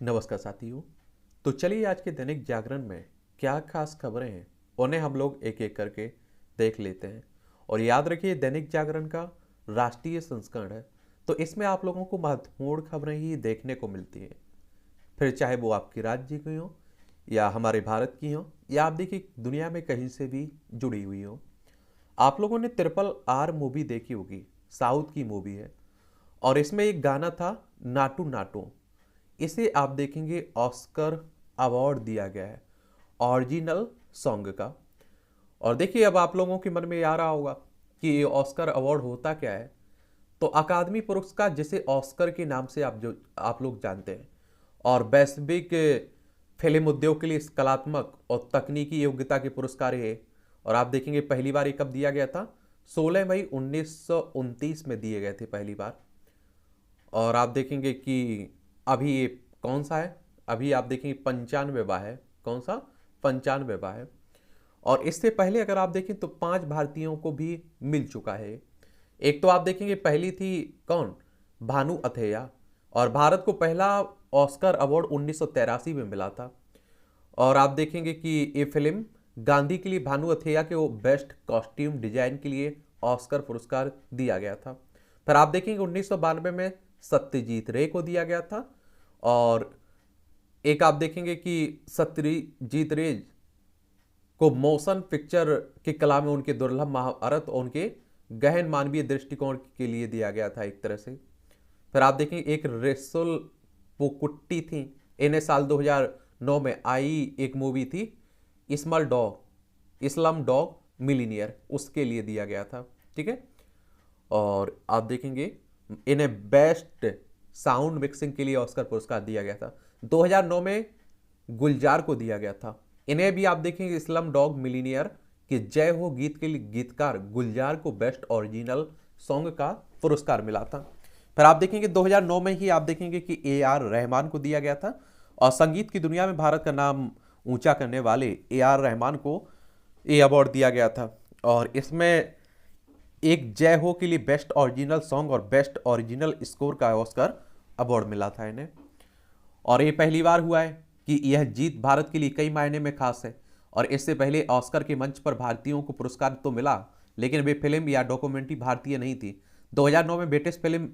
नमस्कार साथियों। तो चलिए आज के दैनिक जागरण में क्या खास खबरें हैं उन्हें हम लोग एक एक करके देख लेते हैं। और याद रखिए दैनिक जागरण का राष्ट्रीय संस्करण है, तो इसमें आप लोगों को महत्वपूर्ण खबरें ही देखने को मिलती हैं। फिर चाहे वो आपकी राज्य की हो या हमारे भारत की हो या आप देखिए दुनिया में कहीं से भी जुड़ी हुई हो। आप लोगों ने ट्रिपल आर मूवी देखी होगी, साउथ की मूवी है। और इसमें एक गाना था नाटू नाटू। इसे आप देखेंगे ऑस्कर अवार्ड दिया गया है ओरिजिनल सॉन्ग का। और देखिए अब आप लोगों के मन में आ रहा होगा कि ये ऑस्कर अवार्ड होता क्या है। तो अकादमी पुरस्कार जिसे ऑस्कर के नाम से आप लोग जानते हैं, और वैश्विक फिल्म उद्योग के लिए इस कलात्मक और तकनीकी योग्यता के पुरस्कार है। और आप देखेंगे पहली बार ये कब दिया गया था, 16 मई 1929 में दिए गए थे पहली बार। और आप देखेंगे कि अभी ये कौन सा है, अभी आप देखेंगे 95वां है। कौन सा, 95वां है। और इससे पहले अगर आप देखें तो 5 भारतीयों को भी मिल चुका है। एक तो आप देखेंगे पहली थी कौन, भानु अथैया। और भारत को पहला ऑस्कर अवार्ड 1983 में मिला था। और आप देखेंगे कि ये फिल्म गांधी के लिए भानु अथैया के वो बेस्ट कॉस्ट्यूम डिजाइन के लिए ऑस्कर पुरस्कार दिया गया था। फिर आप देखेंगे 1992 में सत्यजीत रे को दिया गया था। और एक आप देखेंगे कि सत्यजीत रे को मोशन पिक्चर की कला में उनके दुर्लभ महारत और उनके गहन मानवीय दृष्टिकोण के लिए दिया गया था एक तरह से। फिर आप देखेंगे एक रेसुल पुकुट्टी थी, इन्हें साल 2009 में आई एक मूवी थी इस्लम डॉग मिलीनियर, उसके लिए दिया गया था। ठीक है। और आप देखेंगे इन्हें बेस्ट साउंड मिक्सिंग के लिए ऑस्कर पुरस्कार दिया गया था। 2009 में गुलजार को दिया गया था। इन्हें भी आप देखेंगे इस्लाम डॉग मिलीनियर के जय हो गीत के लिए गीतकार गुलजार को बेस्ट ओरिजिनल सॉन्ग का पुरस्कार मिला था। फिर आप देखेंगे 2009 में ही आप देखेंगे कि AR रहमान को दिया गया था। और संगीत की दुनिया में भारत का नाम ऊंचा करने वाले AR रहमान को ये अवार्ड दिया गया था। और इसमें एक जय हो के लिए बेस्ट ओरिजिनल सॉन्ग और बेस्ट ओरिजिनल स्कोर का ऑस्कर अवार्ड मिला था इन्हें। और ये पहली बार हुआ है कि यह जीत भारत के लिए कई मायने में खास है। और इससे पहले ऑस्कर के मंच पर भारतीयों को पुरस्कार तो मिला, लेकिन वे फिल्म या डॉक्यूमेंट्री भारतीय नहीं थी। 2009 में British film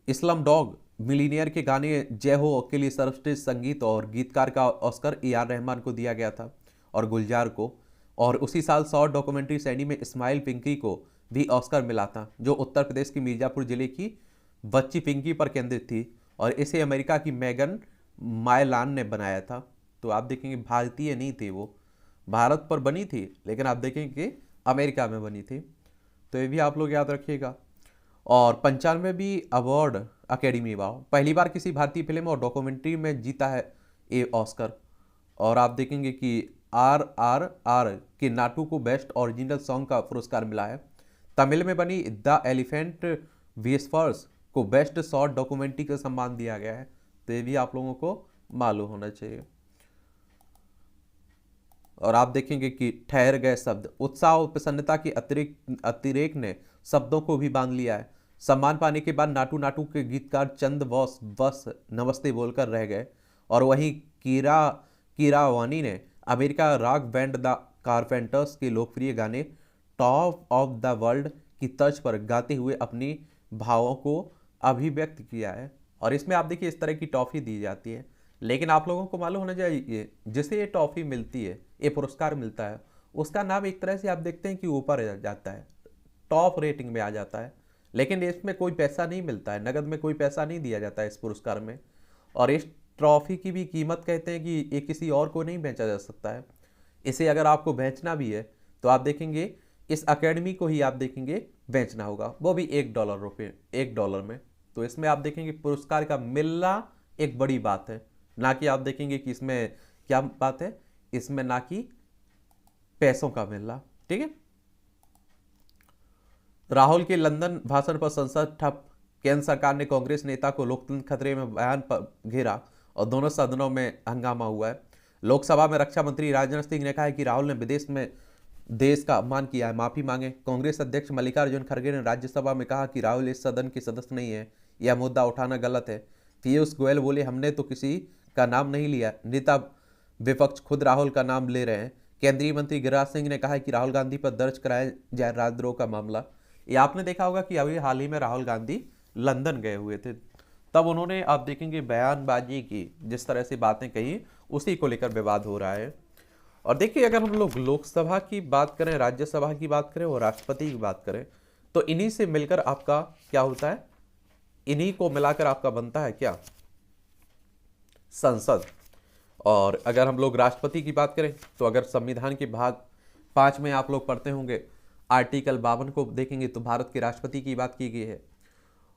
slum dog millionaire के गाने जय हो के लिए सर्वश्रेष्ठ संगीत और गीतकार का ऑस्कर AR रहमान को दिया गया था और गुलजार को। और उसी साल शॉर्ट डॉक्यूमेंट्री श्रेणी में इस्माइल पिंकी को भी ऑस्कर मिला था, जो उत्तर प्रदेश की मिर्जापुर जिले की बच्ची पिंकी पर केंद्रित थी। और इसे अमेरिका की मैगन मायलान ने बनाया था। तो आप देखेंगे भारतीय नहीं थी, वो भारत पर बनी थी, लेकिन आप देखेंगे अमेरिका में बनी थी। तो ये भी आप लोग याद रखिएगा। और 95 भी अवार्ड अकेडमी अवार्ड, पहली बार किसी भारतीय फिल्म और डॉक्यूमेंट्री में जीता है ये ऑस्कर। और आप देखेंगे कि RRR के नाटू को बेस्ट ओरिजिनल सॉन्ग का पुरस्कार मिला है। तमिल में बनी द एलिफेंट विस्पर्स को बेस्ट शॉर्ट डॉक्यूमेंट्री का सम्मान दिया गया है। तो ये भी आप लोगों को मालूम होना चाहिए। और आप देखेंगे कि ठहर गए शब्द, उत्साह और प्रसन्नता के अतिरेक ने शब्दों को भी बांध लिया है। सम्मान पाने के बाद नाटू नाटू के गीतकार चंद बॉस बस नमस्ते बोलकर रह गए। और वहीं कीरावानी ने America rock band the carpenters के लोकप्रिय गाने टॉप ऑफ द वर्ल्ड की तर्ज पर गाते हुए अपनी भावों को अभिव्यक्त किया है। और इसमें आप देखिए इस तरह की टॉफी दी जाती है, लेकिन आप लोगों को मालूम होना चाहिए जिसे ये टॉफी मिलती है, ये पुरस्कार मिलता है, उसका नाम एक तरह से आप देखते हैं कि ऊपर आ जाता है, टॉप रेटिंग में आ जाता है। लेकिन इसमें कोई पैसा नहीं मिलता है, नगद में कोई पैसा नहीं दिया जाता है इस पुरस्कार में। और इस ट्रॉफी की भी कीमत कहते हैं कि ये किसी और को नहीं बेचा जा सकता है। इसे अगर आपको बेचना भी है तो आप देखेंगे इस अकेडमी को ही आप देखेंगे बेचना होगा, वो भी $1 में। तो इसमें आप देखेंगे पुरस्कार का मिलना एक बड़ी बात है, ना कि आप देखेंगे कि इसमें क्या बात है, इसमें ना कि पैसों का मिलना। ठीक है। राहुल के लंदन भाषण पर संसद ठप, केंद्र सरकार ने कांग्रेस नेता को लोकतंत्र खतरे में बयान पर घेरा और दोनों सदनों में हंगामा हुआ है। लोकसभा में रक्षा मंत्री राजनाथ सिंह ने कहा है कि राहुल ने विदेश में देश का अपमान किया है, माफी मांगे। कांग्रेस अध्यक्ष मल्लिकार्जुन खड़गे ने राज्यसभा में कहा कि राहुल इस सदन के सदस्य नहीं है, यह मुद्दा उठाना गलत है। पीयूष गोयल बोले हमने तो किसी का नाम नहीं लिया, नेता विपक्ष खुद राहुल का नाम ले रहे हैं। केंद्रीय मंत्री गिरिराज सिंह ने कहा है कि राहुल गांधी पर दर्ज कराया जाए राजद्रोह का मामला। ये आपने देखा होगा कि अभी हाल ही में राहुल गांधी लंदन गए हुए थे, तब उन्होंने आप देखेंगे बयानबाजी की, जिस तरह से बातें कही उसी को लेकर विवाद हो रहा है। और देखिए अगर हम लोग लोकसभा की बात करें, राज्यसभा की बात करें और राष्ट्रपति की बात करें, तो इन्हीं से मिलकर आपका क्या होता है, इन्हीं को मिलाकर आपका बनता है क्या, संसद। और अगर हम लोग राष्ट्रपति की बात करें तो अगर संविधान के भाग 5 में आप लोग पढ़ते होंगे, आर्टिकल 52 को देखेंगे तो भारत के राष्ट्रपति की बात की गई है।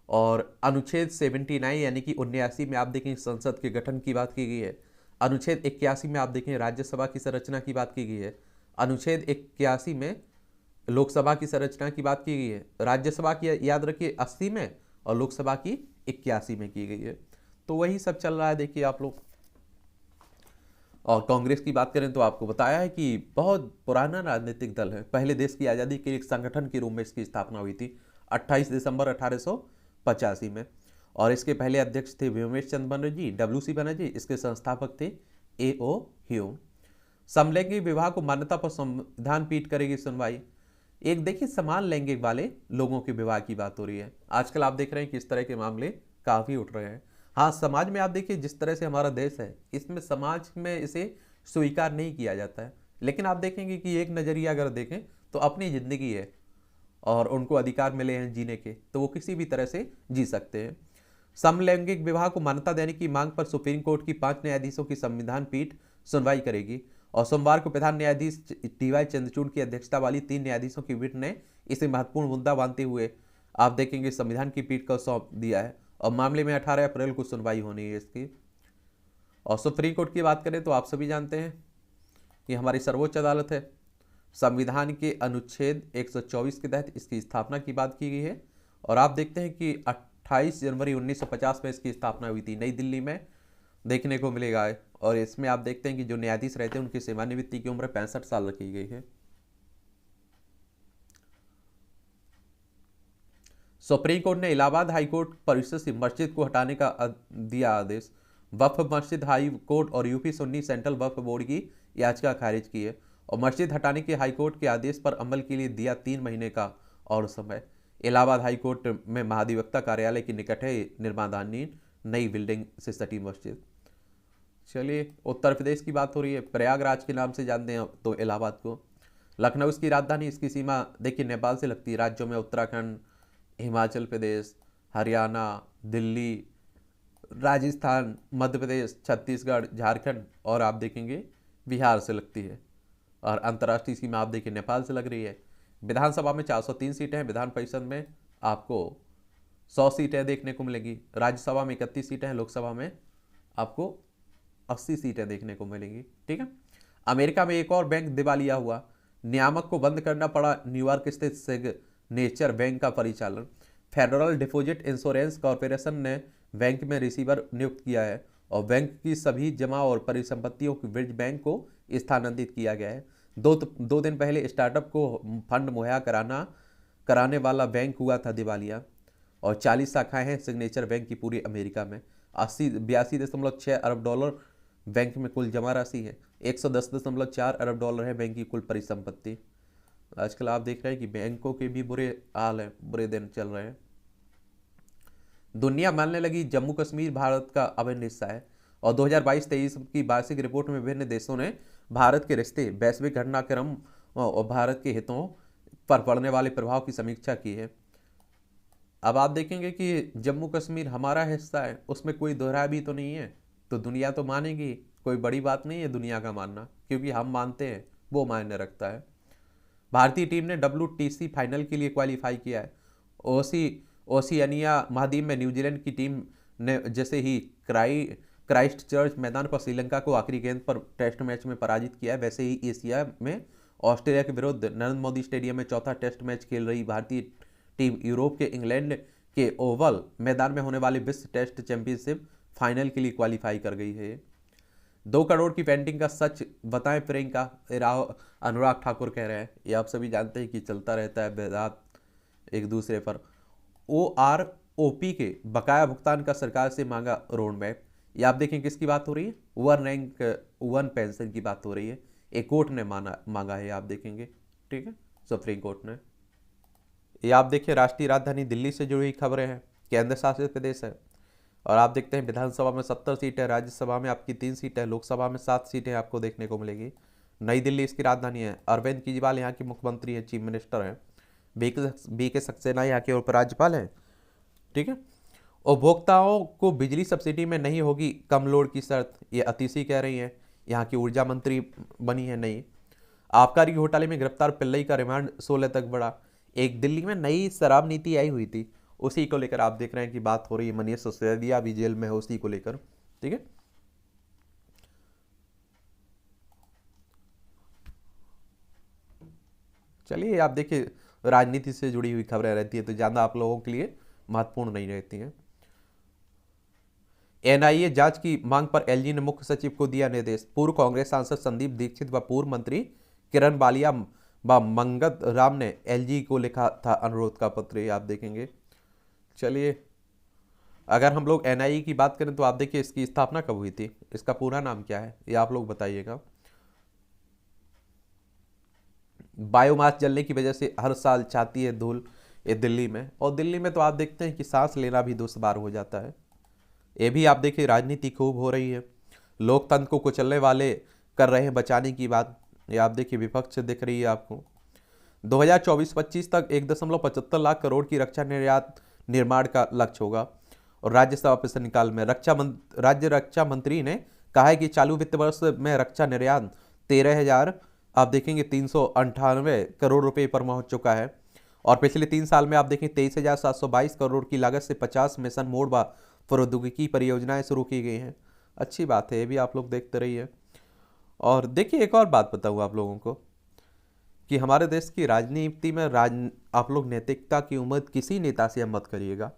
और अनुच्छेद 79 यानी कि 79 में आप देखेंगे संसद के गठन की बात की गई है। अनुच्छेद 81 में आप देखें राज्यसभा की संरचना की बात की गई है। अनुच्छेद 81 में लोकसभा की संरचना की बात की गई है। राज्यसभा की याद रखिए 80 में और लोकसभा की 81 में की गई है। तो वही सब चल रहा है देखिए आप लोग। और कांग्रेस की बात करें तो आपको बताया है कि बहुत पुराना राजनीतिक दल है, पहले देश की आज़ादी के एक संगठन के रूप में इसकी स्थापना हुई थी 28 दिसंबर 1885 में। और इसके पहले अध्यक्ष थे व्योमेश चंद्र बनर्जी, WC बनर्जी। इसके संस्थापक थे A.O. ह्यूम। समलैंगिक विवाह को मान्यता पर संविधान पीठ करेगी सुनवाई। एक देखिए समान लैंगिक वाले लोगों के विवाह की बात हो रही है। आजकल आप देख रहे हैं कि इस तरह के मामले काफ़ी उठ रहे हैं। हाँ, समाज में आप देखिए जिस तरह से हमारा देश है, इसमें समाज में इसे स्वीकार नहीं किया जाता है। लेकिन आप देखेंगे कि एक नज़रिया अगर देखें तो अपनी ज़िंदगी है और उनको अधिकार मिले हैं जीने के, तो वो किसी भी तरह से जी सकते हैं। समलैंगिक विवाह को मान्यता देने की मांग पर सुप्रीम कोर्ट की 5 न्यायाधीशों की संविधान पीठ सुनवाई करेगी। और सोमवार को प्रधान न्यायाधीश DY चंद्रचूड़ की अध्यक्षता वाली 3 न्यायाधीशों की पीठ ने इसे महत्वपूर्ण मुद्दा मानते हुए आप देखेंगे संविधान की पीठ को सौंप दिया है। और मामले में 18 अप्रैल को सुनवाई होनी है इसकी। और सुप्रीम कोर्ट की बात करें तो आप सभी जानते हैं कि हमारी सर्वोच्च अदालत है। संविधान के अनुच्छेद 124 के तहत इसकी स्थापना की बात की गई है। और आप देखते हैं कि 28 जनवरी 1950 में इसकी स्थापना हुई थी, नई दिल्ली में देखने को मिलेगा। और इसमें आप देखते हैं कि जो न्यायाधीश रहते हैं उनकी सेवानिवृत्ति की उम्र 65 साल रखी गई है। सुप्रीम कोर्ट ने इलाहाबाद हाई कोर्ट परिसर से मस्जिद को हटाने का दिया आदेश। वक्फ मस्जिद हाई कोर्ट और यूपी सुन्नी सेंट्रल वक्फ बोर्ड की याचिका खारिज की है। और मस्जिद हटाने के हाई कोर्ट के आदेश पर अमल के लिए दिया 3 महीने का और समय। इलाहाबाद हाई कोर्ट में महाधिवक्ता कार्यालय के निकट है निर्माणाधीन नई बिल्डिंग से सटी मस्जिद। चलिए, उत्तर प्रदेश की बात हो रही है, प्रयागराज के नाम से जानते हैं तो इलाहाबाद को। लखनऊ इसकी राजधानी, इसकी सीमा देखिए नेपाल से लगती है। राज्यों में उत्तराखंड, हिमाचल प्रदेश, हरियाणा, दिल्ली, राजस्थान, मध्य प्रदेश, छत्तीसगढ़, झारखंड और आप देखेंगे बिहार से लगती है। और अंतर्राष्ट्रीय सीमा आप देखिए नेपाल से लग रही है। विधानसभा में 403 सीटें हैं, विधान परिषद में आपको 100 सीटें देखने को मिलेंगी, राज्यसभा में 31 सीटें हैं, लोकसभा में आपको 80 सीटें देखने को मिलेंगी। ठीक है। अमेरिका में एक और बैंक दिवालिया हुआ, नियामक को बंद करना पड़ा न्यूयॉर्क स्थित सिग्नेचर बैंक का परिचालन। फेडरल डिपॉजिट इंश्योरेंस कॉरपोरेशन ने बैंक में रिसीवर नियुक्त किया है और बैंक की सभी जमा और परिसंपत्तियों को ब्रिज बैंक को स्थानांतरित किया गया है। दो दिन पहले स्टार्टअप को फंड मुहैया कराने वाला बैंक हुआ था दिवालिया। और 40 शाखाएं हैं सिग्नेचर बैंक की पूरी अमेरिका में। 82.6 अरब डॉलर बैंक में कुल जमा राशि है। 110.4 अरब डॉलर है बैंक की कुल परिसंपत्ति। आजकल आप देख रहे हैं कि बैंकों के भी बुरे हाल हैं, बुरे दिन चल रहे हैं। दुनिया मानने लगी जम्मू कश्मीर भारत का अभिन्न हिस्सा है। और 2022-23 की वार्षिक रिपोर्ट में विभिन्न देशों ने भारत के रिश्ते, वैश्विक घटनाक्रम और भारत के हितों पर पड़ने वाले प्रभाव की समीक्षा की है। अब आप देखेंगे कि जम्मू कश्मीर हमारा हिस्सा है, उसमें कोई दोहरा भी तो नहीं है, तो दुनिया तो मानेगी। कोई बड़ी बात नहीं है दुनिया का मानना, क्योंकि हम मानते हैं, वो मायने रखता है। भारतीय टीम ने WTC फाइनल के लिए क्वालिफाई किया है। ओशियानिया महाद्वीप में न्यूजीलैंड की टीम ने जैसे ही क्राइस्ट चर्च मैदान पर श्रीलंका को आखिरी गेंद पर टेस्ट मैच में पराजित किया है, वैसे ही एशिया में ऑस्ट्रेलिया के विरुद्ध नरेंद्र मोदी स्टेडियम में चौथा टेस्ट मैच खेल रही भारतीय टीम यूरोप के इंग्लैंड के ओवल मैदान में होने वाली विश्व टेस्ट चैंपियनशिप फाइनल के लिए क्वालिफाई कर गई है। 2 करोड़ की पेंटिंग का सच बताएं प्रियंका, अनुराग ठाकुर कह रहे हैं। ये आप सभी जानते हैं कि चलता रहता है विवाद एक दूसरे पर। OR ओपी के बकाया भुगतान का सरकार से मांगा रोड मैप। ये आप देखें किसकी बात हो रही है, वन रैंक वन पेंशन की बात हो रही है। एक कोर्ट ने मांगा है, आप देखेंगे, ठीक है, सुप्रीम कोर्ट ने। ये आप देखिए राष्ट्रीय राजधानी दिल्ली से जुड़ी खबरें हैं, केंद्र शासित प्रदेश है। और आप देखते हैं विधानसभा में 70 सीट है, राज्यसभा में आपकी 3 सीट है, लोकसभा में 7 सीटें आपको देखने को मिलेगी। नई दिल्ली इसकी राजधानी है। अरविंद केजरीवाल यहाँ के मुख्यमंत्री हैं, चीफ मिनिस्टर हैं। बी के सक्सेना यहाँ के उपराज्यपाल हैं, ठीक है। उपभोक्ताओं को बिजली सब्सिडी में नहीं होगी कम लोड की शर्त, ये अतिशी कह रही हैं, यहाँ की ऊर्जा मंत्री बनी है नई। आबकारी घोटाले में गिरफ्तार पिल्लई का रिमांड 16 तक बढ़ा। एक दिल्ली में नई शराब नीति आई हुई थी, उसी को लेकर आप देख रहे हैं कि बात हो रही है। मनीष सिसोदिया भी जेल में है उसी को लेकर, ठीक है। चलिए आप देखिए राजनीति से जुड़ी हुई खबरें रहती है तो ज्यादा आप लोगों के लिए महत्वपूर्ण नहीं रहती हैं। एनआईए जांच की मांग पर एलजी ने मुख्य सचिव को दिया निर्देश। पूर्व कांग्रेस सांसद संदीप दीक्षित व पूर्व मंत्री किरण बालिया व मंगत राम ने एलजी को लिखा था अनुरोध का पत्र, ये आप देखेंगे। चलिए अगर हम लोग एनआईए की बात करें तो आप देखिए इसकी स्थापना कब हुई थी, इसका पूरा नाम क्या है, ये आप लोग बताइएगा। बायोमास जलने की वजह से हर साल छाती है धूल ये दिल्ली में, और दिल्ली में तो आप देखते हैं कि सांस लेना भी दुश्वार हो जाता है। ये भी आप देखिए राजनीति खूब हो रही है, लोकतंत्र को कुचलने वाले कर रहे हैं बचाने की बात, ये आप देखिए विपक्ष दिख रही है आपको। 2024-25 तक 1.75 लाख करोड़ की रक्षा निर्यात निर्माण का लक्ष्य होगा। और राज्यसभा प्रश्नकाल में राज्य रक्षा मंत्री ने कहा है कि चालू वित्त वर्ष में रक्षा निर्यात 13,000 आप देखेंगे 398 करोड़ रुपए पर पहुंच चुका है। और पिछले 3 साल में आप देखें 23,722 करोड़ की लागत से 50 मिशन मोड व प्रौद्योगिकी परियोजनाएं शुरू की गई हैं। अच्छी बात है, ये भी आप लोग देखते रहिए। और देखिए एक और बात बताऊँ आप लोगों को कि हमारे देश की राजनीति में आप लोग नैतिकता की उम्मीद किसी नेता से मत करिएगा,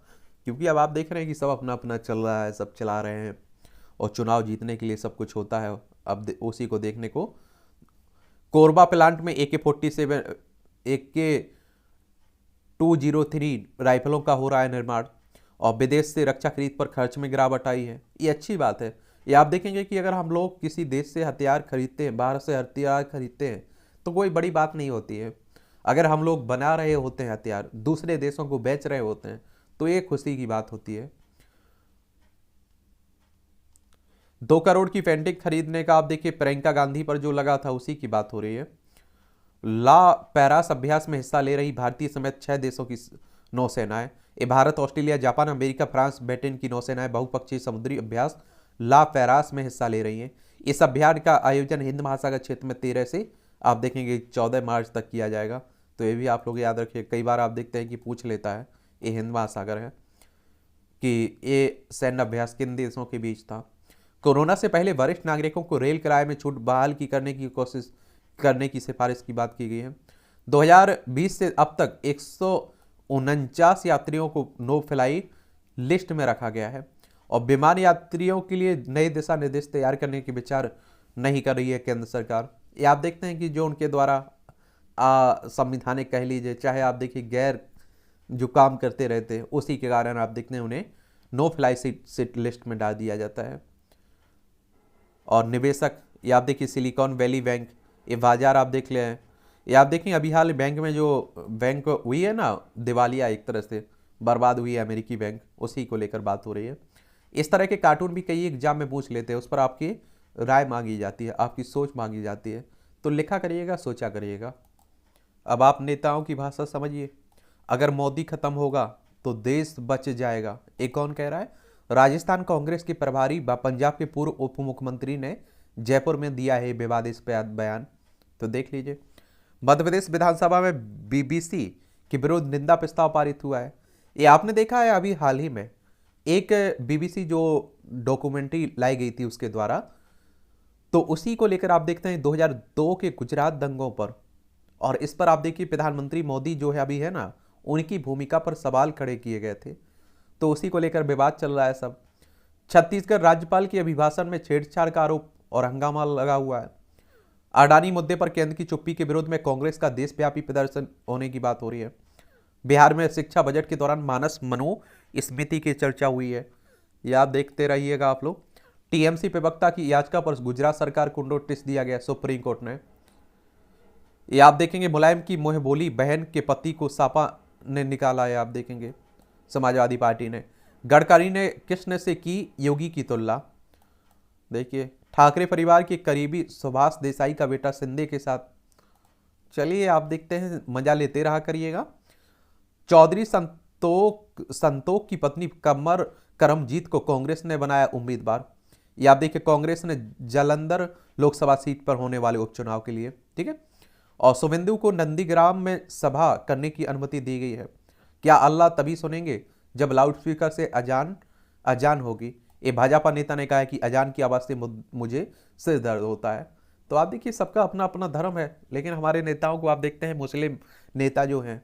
क्योंकि अब आप देख रहे हैं कि सब अपना अपना चल रहा है, सब चला रहे हैं और चुनाव जीतने के लिए सब कुछ होता है। अब उसी को देखने को कोरबा प्लांट में AK-47 AK-203 राइफलों का हो रहा है निर्माण, और विदेश से रक्षा खरीद पर खर्च में गिरावट आई है, ये अच्छी बात है। ये आप देखेंगे कि अगर हम लोग किसी देश से हथियार खरीदते हैं, बाहर से हथियार खरीदते हैं तो कोई बड़ी बात नहीं होती है। अगर हम लोग बना रहे होते हैं हथियार, दूसरे देशों को बेच रहे होते हैं, तो ये खुशी की बात होती है। 2 करोड़ की पेंटिंग खरीदने का आप देखिए प्रियंका गांधी पर जो लगा था उसी की बात हो रही है। ला पैरास अभ्यास में हिस्सा ले रही भारतीय समेत 6 देशों की नौसेनाएं। ये Bharat, Australia, Japan, America, France, Britain की नौसेनाएं बहुपक्षीय समुद्री अभ्यास ला पैरास में हिस्सा ले रही हैं। इस अभ्यास का आयोजन हिंद महासागर क्षेत्र में 13 से आप देखेंगे 14 मार्च तक किया जाएगा। तो ये भी आप लोग याद रखिए, कई बार आप देखते हैं कि पूछ लेता है ये हिंद महासागर है कि ये सैन्य अभ्यास किन देशों के बीच था। कोरोना से पहले वरिष्ठ नागरिकों को रेल किराए में छूट बहाल करने की कोशिश करने की सिफारिश की बात की गई है। 2020 से अब तक 149 यात्रियों को नो फ्लाई लिस्ट में रखा गया है, और विमान यात्रियों के लिए नए दिशा निर्देश तैयार करने की विचार नहीं कर रही है केंद्र सरकार। ये आप देखते हैं कि जो उनके द्वारा संविधानिक कह लीजिए, चाहे आप देखिए गैर जो काम करते रहते हैं, उसी के कारण आप देखते हैं उन्हें नो फ्लाई सीट लिस्ट में डाल दिया जाता है। और निवेशक, ये आप देखिए सिलिकॉन वैली बैंक, ये बाजार आप देख ले हैं। ये आप देखें अभी हाल बैंक में जो बैंक हुई है ना दिवालिया, एक तरह से बर्बाद हुई है अमेरिकी बैंक, उसी को लेकर बात हो रही है। इस तरह के कार्टून भी कई एग्जाम में पूछ लेते हैं, उस पर आपकी राय मांगी जाती है, आपकी सोच मांगी जाती है, तो लिखा करिएगा, सोचा करिएगा। अब आप नेताओं की भाषा समझिए। अगर मोदी खत्म होगा तो देश बच जाएगा, ये कौन कह रहा है? राजस्थान कांग्रेस के प्रभारी व पंजाब के पूर्व उप मुख्यमंत्री ने जयपुर में दिया है विवादास्पद बयान, तो देख लीजिए। मध्य प्रदेश विधानसभा में बीबीसी के विरुद्ध निंदा प्रस्ताव पारित हुआ है। ये आपने देखा है अभी हाल ही में एक बीबीसी जो डॉक्यूमेंट्री लाई गई थी उसके द्वारा, तो उसी को लेकर आप देखते हैं 2002 के गुजरात दंगों पर, और इस पर आप देखिए प्रधानमंत्री मोदी जो है अभी है ना, उनकी भूमिका पर सवाल खड़े किए गए थे, तो उसी को लेकर विवाद चल रहा है सब। छत्तीसगढ़ राज्यपाल के अभिभाषण में छेड़छाड़ का आरोप और हंगामा लगा हुआ है। अडानी मुद्दे पर केंद्र की चुप्पी के विरोध में कांग्रेस का देशव्यापी प्रदर्शन होने की बात हो रही है। बिहार में शिक्षा बजट के दौरान मानस समिति की चर्चा हुई है। ये आप देखते रहिएगा आप लोग। टीएमसी प्रवक्ता की याचिका पर गुजरात सरकार को नोटिस दिया गया सुप्रीम कोर्ट ने। ये आप देखेंगे मुलायम की मुंह बोली बहन के पति को सापा ने निकाला है। आप देखेंगे समाजवादी पार्टी ने। गडकरी ने कृष्ण से की योगी की तुलना। देखिए ठाकरे परिवार के करीबी सुभाष देसाई का बेटा शिंदे के साथ। चलिए आप देखते हैं, मजा लेते रहा करिएगा। चौधरी संतोख की पत्नी कमर करमजीत को कांग्रेस ने बनाया उम्मीदवार। ये आप देखिए कांग्रेस ने जालंधर लोकसभा सीट पर होने वाले उपचुनाव के लिए, ठीक है। और शुभेंदु को नंदीग्राम में सभा करने की अनुमति दी गई है। क्या अल्लाह तभी सुनेंगे जब लाउडस्पीकर से अजान होगी। ये भाजपा नेता ने कहा है कि अजान की आवाज़ से मुझे सिर दर्द होता है। तो आप देखिए सबका अपना अपना धर्म है, लेकिन हमारे नेताओं को आप देखते हैं, मुस्लिम नेता जो हैं,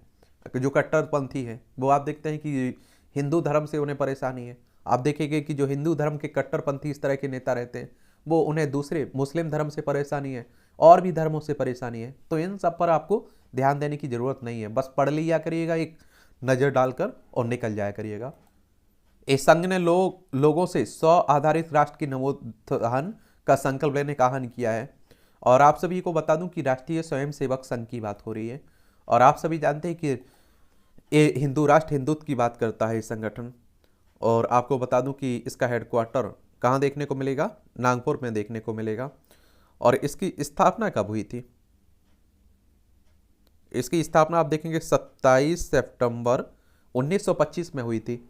जो कट्टरपंथी हैं, वो आप देखते हैं कि हिंदू धर्म से उन्हें परेशानी है। आप देखेंगे कि जो हिंदू धर्म के कट्टरपंथी इस तरह के नेता रहते हैं, वो उन्हें दूसरे मुस्लिम धर्म से परेशानी है और भी धर्मों से परेशानी है। तो इन सब पर आपको ध्यान देने की जरूरत नहीं है, बस पढ़ लिया करिएगा एक नज़र डालकर और निकल जाया करिएगा। इस संघ ने लोगों से 100 आधारित राष्ट्र के नवोत्थान का संकल्प लेने का आह्वान किया है। और आप सभी को बता दूं कि राष्ट्रीय स्वयंसेवक संघ की बात हो रही है, और आप सभी जानते हैं कि ये हिंदू राष्ट्र हिंदुत्व की बात करता है ये संगठन। और आपको बता दूं कि इसका हेडक्वार्टर कहाँ देखने को मिलेगा, नागपुर में देखने को मिलेगा। और इसकी स्थापना कब हुई थी? इसकी स्थापना आप देखेंगे 27 सितंबर 1925 में हुई थी।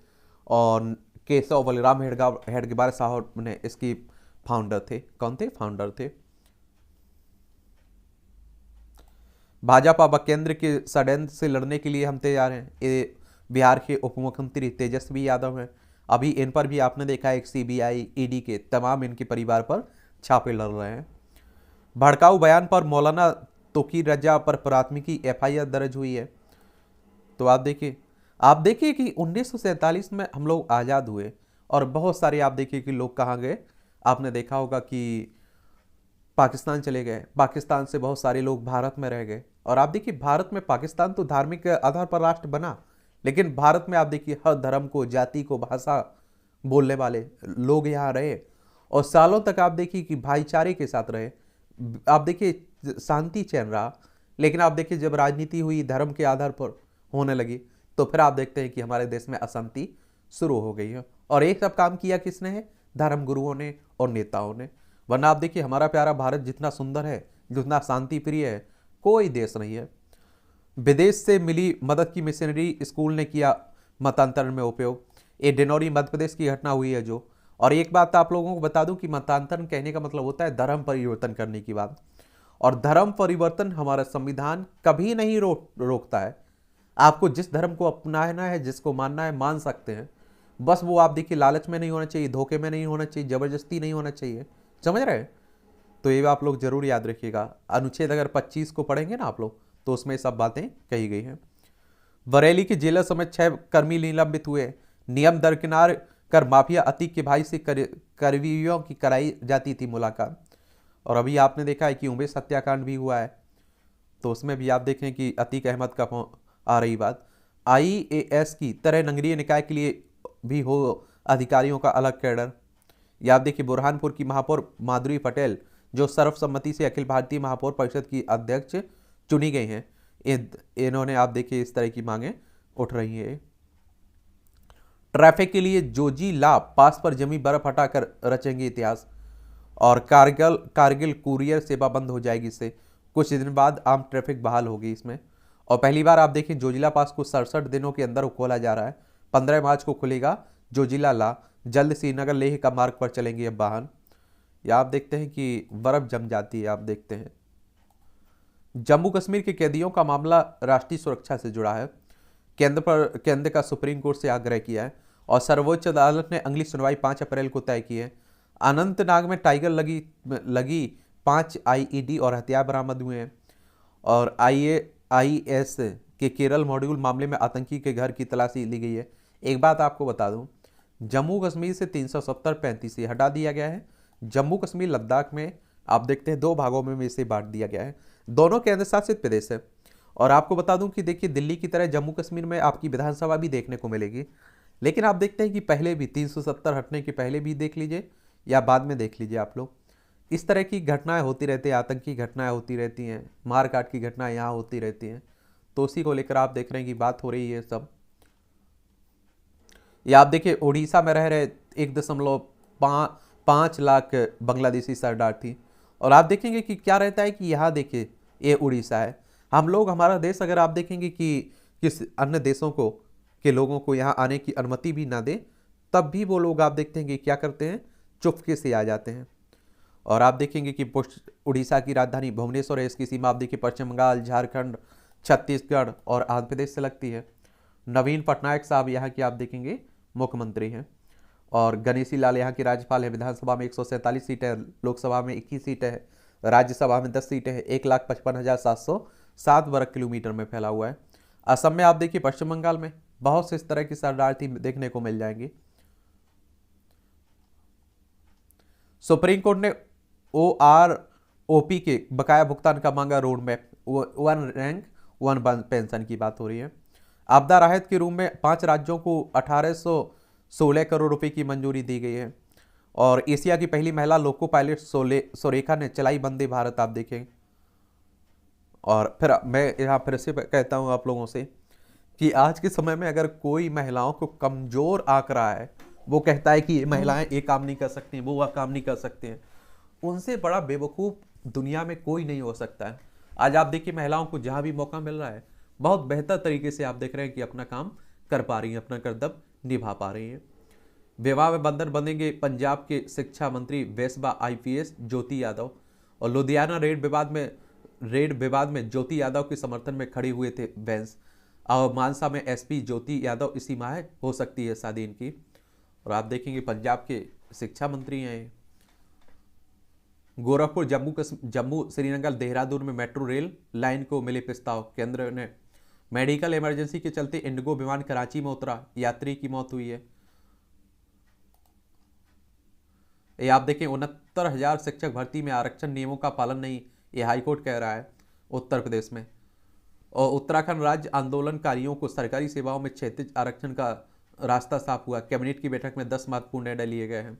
और केशव बलराम हेडगेवार साहब ने इसकी फाउंडर थे। कौन थे? फाउंडर थे। भाजपा व केंद्र के षड्यंत्र से लड़ने के लिए हम तैयार हैं। ये बिहार के उप मुख्यमंत्री तेजस्वी यादव हैं। अभी इन पर भी आपने देखा है, एक सीबीआई ईडी के तमाम इनके परिवार पर छापे लड़ रहे हैं। भड़काऊ बयान पर मौलाना तोकी रजा पर प्राथमिकी एफआईआर दर्ज हुई है। तो आप देखिए कि 1947 में हम लोग आज़ाद हुए, और बहुत सारे आप देखिए कि लोग कहाँ गए। आपने देखा होगा कि पाकिस्तान चले गए, पाकिस्तान से बहुत सारे लोग भारत में रह गए। और आप देखिए भारत में, पाकिस्तान तो धार्मिक आधार पर राष्ट्र बना, लेकिन भारत में आप देखिए हर धर्म को, जाति को, भाषा बोलने वाले लोग यहाँ रहे, और सालों तक आप देखिए कि भाईचारे के साथ रहे। आप देखिए शांति चैन रहा। लेकिन आप देखिए जब राजनीति हुई, धर्म के आधार पर होने लगी, तो फिर आप देखते हैं कि हमारे देश में अशांति शुरू हो गई है। और एक सब काम किया किसने है? धर्म गुरुओं ने और नेताओं ने। वरना आप देखिए हमारा प्यारा भारत जितना सुंदर है, जितना शांति प्रिय है, कोई देश नहीं है। विदेश से मिली मदद की मिशनरी स्कूल ने किया मतांतरण में उपयोग। ये डिंडौरी मध्य प्रदेश की घटना हुई है जो। और एक बात आप लोगों को बता दूं कि मतांतरण कहने का मतलब होता है धर्म परिवर्तन करने की बात। और धर्म परिवर्तन हमारा संविधान कभी नहीं रोकता है। आपको जिस धर्म को अपनाना है, जिसको मानना है, मान सकते हैं। बस वो आप देखिए लालच में नहीं होना चाहिए, धोखे में नहीं होना चाहिए, जबरदस्ती नहीं होना चाहिए। समझ रहे हैं? तो ये आप लोग जरूर याद रखिएगा। अनुच्छेद अगर 25 को पढ़ेंगे ना आप लोग, तो उसमें सब बातें कही गई हैं। बरेली के जेलर समेत 6 कर्मी निलंबित हुए। नियम दरकिनार कर माफिया अतीक के भाई से करवियों की कराई जाती थी मुलाकात। और अभी आपने देखा है कि उमेश हत्याकांड भी हुआ है, तो उसमें भी आप देखें कि अतीक अहमद का आ रही बात। IAS की तरह नगरीय निकाय के लिए भी हो अधिकारियों का अलग कैडर। या आप देखिए बुरहानपुर की महापौर माधुरी पटेल, जो सर्वसम्मति से अखिल भारतीय महापौर परिषद की अध्यक्ष चुनी गई हैं, इन्होंने आप देखिए इस तरह की मांगे उठ रही है। ट्रैफिक के लिए जोजिला पास पर जमी बर्फ हटाकर रचेंगे इतिहास। और कारगिल कुरियर सेवा बंद हो जाएगी इससे। कुछ दिन बाद आम ट्रैफिक बहाल होगी इसमें। और पहली बार आप देखिए जोजिला पास को 67 दिनों के अंदर खोला जा रहा है। 15 मार्च को खुलेगा जोजिला ला। जल्द श्रीनगर लेह का मार्ग पर चलेंगे अब वाहन। या आप देखते हैं कि बर्फ जम जाती है। आप देखते हैं जम्मू कश्मीर के कैदियों का मामला राष्ट्रीय सुरक्षा से जुड़ा है। केंद्र का सुप्रीम कोर्ट से आग्रह किया है। और सर्वोच्च अदालत ने अगली सुनवाई 5 अप्रैल को तय की है। अनंतनाग में टाइगर लगी 5 IED और हथियार बरामद हुए हैं। और IAS के केरल मॉड्यूल मामले में आतंकी के घर की तलाशी ली गई है। एक बात आपको बता दूं, जम्मू कश्मीर से 370-35 हटा दिया गया है। जम्मू कश्मीर लद्दाख में आप देखते हैं 2 भागों में इसे बांट दिया गया है। दोनों केंद्र शासित प्रदेश है। और आपको बता दूं कि देखिए दिल्ली की तरह जम्मू कश्मीर में आपकी विधानसभा भी देखने को मिलेगी। लेकिन आप देखते हैं कि पहले भी 370 हटने के पहले भी देख लीजिए या बाद में देख लीजिए आप लोग, इस तरह की घटनाएं होती रहती हैं, आतंकी घटनाएं होती रहती हैं, मारकाट की घटनाएं यहाँ होती रहती हैं। तो उसी को लेकर आप देख रहे हैं कि बात हो रही है सब। या आप देखिए उड़ीसा में रह रहे 1.5 लाख बांग्लादेशी शरणार्थी, और आप देखेंगे कि क्या रहता है कि यहाँ देखिए ये उड़ीसा है, हम लोग हमारा देश अगर आप देखेंगे कि किस अन्य देशों को के लोगों को यहाँ आने की अनुमति भी ना दे, तब भी वो लोग आप देखते हैं कि क्या करते हैं, चुपके से आ जाते हैं। और आप देखेंगे कि उड़ीसा की राजधानी भुवनेश्वर है, इसकी सीमा आप देखिए पश्चिम बंगाल, झारखंड, छत्तीसगढ़ और आंध्र प्रदेश से लगती है। नवीन पटनायक साहब यहाँ की आप देखेंगे मुख्यमंत्री हैं, और गणेशी लाल यहाँ के राज्यपाल है। विधानसभा में 147 सीटें हैं, लोकसभा में 21 सीटें हैं, राज्यसभा में 10 सीटें हैं। 1,55,707 वर्ग किलोमीटर में फैला हुआ है। असम में आप देखिए, पश्चिम बंगाल में बहुत से इस तरह की शरणार्थी देखने को मिल जाएंगे। सुप्रीम कोर्ट ने OROP के बकाया भुगतान का मांगा रोड मैप, 1 रैंक 1 पेंशन की बात हो रही है। आपदा राहत के रूप में 5 राज्यों को 1816 करोड़ रुपए की मंजूरी दी गई है। और एशिया की पहली महिला लोको पायलट सोरेखा ने चलाई वंदे भारत, आप देखें। और फिर मैं यहाँ फिर से कहता हूँ आप लोगों से कि आज के समय में अगर कोई महिलाओं को कमजोर आंक रहा है, वो कहता है कि ये महिलाएं ये काम नहीं कर सकती, वो वह काम नहीं कर सकते हैं, उनसे बड़ा बेवकूफ़ दुनिया में कोई नहीं हो सकता है। आज आप देखिए महिलाओं को जहाँ भी मौका मिल रहा है, बहुत बेहतर तरीके से आप देख रहे हैं कि अपना काम कर पा रही हैं, अपना कर्तव्य निभा पा रही हैं। विवाह में बंधन बंधेंगे पंजाब के शिक्षा मंत्री वेस्बा IPS ज्योति यादव। और लुधियाना रेड विवाद में ज्योति यादव के समर्थन में खड़े हुए थे बेंस। और मानसा में SP ज्योति यादव इसी माह हो सकती है शादी इनकी। और आप देखेंगे पंजाब के शिक्षा मंत्री हैं। गोरखपुर जम्मू श्रीनगर देहरादून में मेट्रो रेल लाइन को मिले प्रस्ताव। केंद्र ने मेडिकल इमरजेंसी के चलते इंडिगो विमान कराची में उतरा, यात्री की मौत हुई है। ये आप देखें 69,000 शिक्षक भर्ती में आरक्षण नियमों का पालन नहीं, ये हाईकोर्ट कह रहा है उत्तर प्रदेश में। और उत्तराखंड राज्य आंदोलनकारियों को सरकारी सेवाओं में क्षैतिज आरक्षण का रास्ता साफ हुआ। कैबिनेट की बैठक में 10 महत्वपूर्ण निर्णय लिए गए हैं।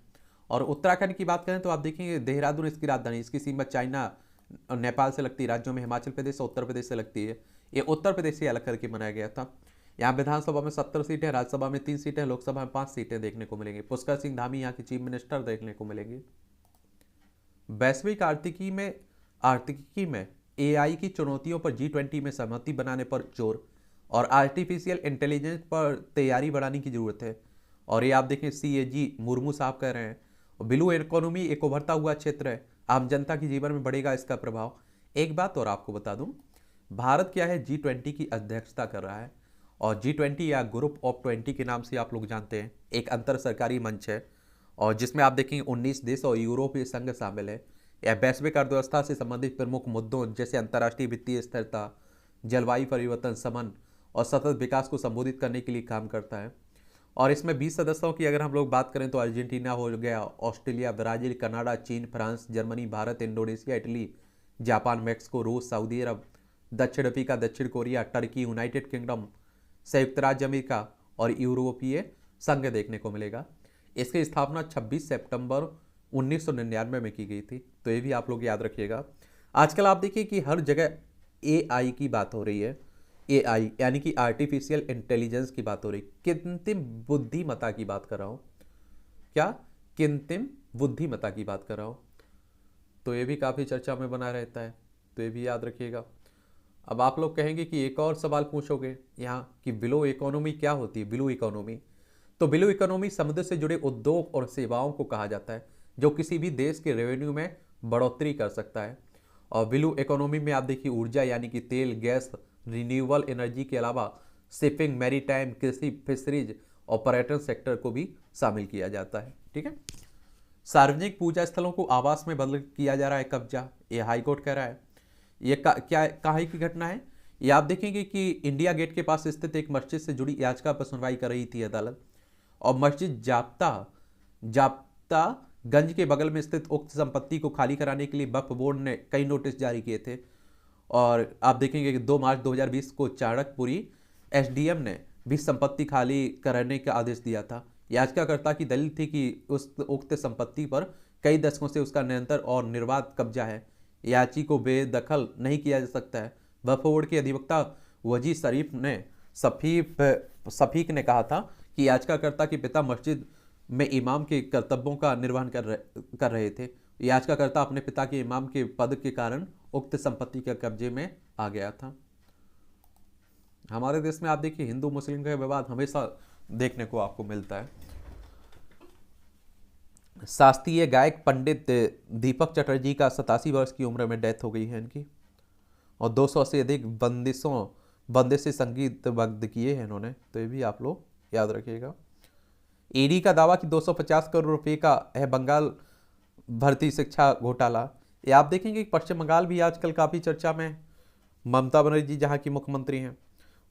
और उत्तराखंड की बात करें तो आप देखेंगे देहरादून इसकी राजधानी, इसकी सीमा चाइना और नेपाल से लगती है, राज्यों में हिमाचल प्रदेश और उत्तर प्रदेश से लगती है। ये उत्तर प्रदेश से अलग करके बनाया गया था। यहाँ विधानसभा में 70 सीटें, राज्यसभा में 3 सीटें, लोकसभा में 5 सीटें देखने को मिलेंगी। पुष्कर सिंह धामी यहाँ के चीफ मिनिस्टर देखने को मिलेंगे। वैश्विक आर्थिकी में AI की चुनौतियों पर G20 में सहमति बनाने पर जोर। और आर्टिफिशियल इंटेलिजेंस पर तैयारी बढ़ाने की जरूरत है। और ये आप देखें CAG मुर्मू साहब कह रहे हैं। ब्लू इकोनॉमी एक उभरता हुआ क्षेत्र है, आम जनता के जीवन में बढ़ेगा इसका प्रभाव। एक बात और आपको बता दूं, भारत क्या है G20 की अध्यक्षता कर रहा है। और G20 या ग्रुप ऑफ 20 के नाम से आप लोग जानते हैं, एक अंतर सरकारी मंच है और जिसमें आप देखेंगे 19 देश और यूरोपीय संघ शामिल है। यह वैश्विक अर्थव्यवस्था से संबंधित प्रमुख मुद्दों जैसे अंतर्राष्ट्रीय वित्तीय स्थिरता, जलवायु परिवर्तन, समन और सतत विकास को संबोधित करने के लिए काम करता है। और इसमें 20 सदस्यों की अगर हम लोग बात करें तो अर्जेंटीना हो गया, ऑस्ट्रेलिया, ब्राजील, कनाडा, चीन, France, Germany, Bharat, Indonesia, Italy, Japan, Mexico, रूस, सऊदी अरब, दक्षिण अफ्रीका, दक्षिण कोरिया, टर्की, यूनाइटेड किंगडम, संयुक्त राज्य अमेरिका और यूरोपीय संघ देखने को मिलेगा। इसकी स्थापना 26 सितंबर 1999 में की गई थी, तो ये भी आप लोग याद रखिएगा। आजकल आप देखिए कि हर जगह AI की बात हो रही है। AI यानी कि आर्टिफिशियल इंटेलिजेंस की बात हो रही, कृत्रिम बुद्धिमत्ता की बात कर रहा हूँ। क्या? कृत्रिम बुद्धिमत्ता की बात कर रहा हूँ। तो ये भी काफ़ी चर्चा में बना रहता है, तो ये भी याद रखिएगा। अब आप लोग कहेंगे कि एक और सवाल पूछोगे यहाँ कि ब्लू इकोनॉमी क्या होती है। ब्लू इकोनॉमी, तो ब्लू इकोनॉमी समुद्र से जुड़े उद्योग और सेवाओं को कहा जाता है जो किसी भी देश के रेवेन्यू में बढ़ोतरी कर सकता है। और ब्लू इकोनॉमी में आप देखिए ऊर्जा यानी कि तेल, गैस, रिन्यूएबल एनर्जी के अलावा शिपिंग, मैरीटाइम, कृषि, फिशरीज और पर्यटन सेक्टर को भी शामिल किया जाता है। ठीक है। सार्वजनिक पूजा स्थलों को आवास में बदल किया जा रहा है कब्जा, ये हाईकोर्ट कह रहा है। ये क्या कहाँ की घटना है? ये आप देखेंगे कि इंडिया गेट के पास स्थित एक मस्जिद से जुड़ी याचिका पर सुनवाई कर रही थी अदालत। और मस्जिद जाप्ता गंज के बगल में स्थित उक्त संपत्ति को खाली कराने के लिए वक्फ बोर्ड ने कई नोटिस जारी किए थे। और आप देखेंगे कि 2 मार्च 2020 को चाणक्यपुरी SDM ने भी संपत्ति खाली कराने का आदेश दिया था। याचिकाकर्ता की दलील थी कि उस उक्त संपत्ति पर कई दशकों से उसका निरंतर और निर्बाध कब्जा है, याची को बेदखल नहीं किया जा सकता है। वक्फ बोर्ड के अधिवक्ता वजी सफीक ने कहा था कि याचिकाकर्ता के पिता मस्जिद में इमाम के कर्तव्यों का निर्वहन कर रहे थे। याचिकाकर्ता अपने पिता के इमाम के पद के कारण उक्त संपत्ति के कब्जे में आ गया था। हमारे देश में आप देखिए हिंदू मुस्लिम का विवाद हमेशा देखने को आपको मिलता है। शास्त्रीय गायक पंडित दीपक चटर्जी का 87 वर्ष की उम्र में डेथ हो गई है इनकी, और 200 से अधिक बंदिशें संगीत बद्ध किए हैं इन्होंने, तो ये भी आप लोग याद रखिएगा। ईडी का दावा कि 250 करोड़ रुपए का है बंगाल भर्ती शिक्षा घोटाला। ये आप देखेंगे कि पश्चिम बंगाल भी आजकल काफ़ी चर्चा में है। ममता बनर्जी जहाँ की मुख्यमंत्री हैं,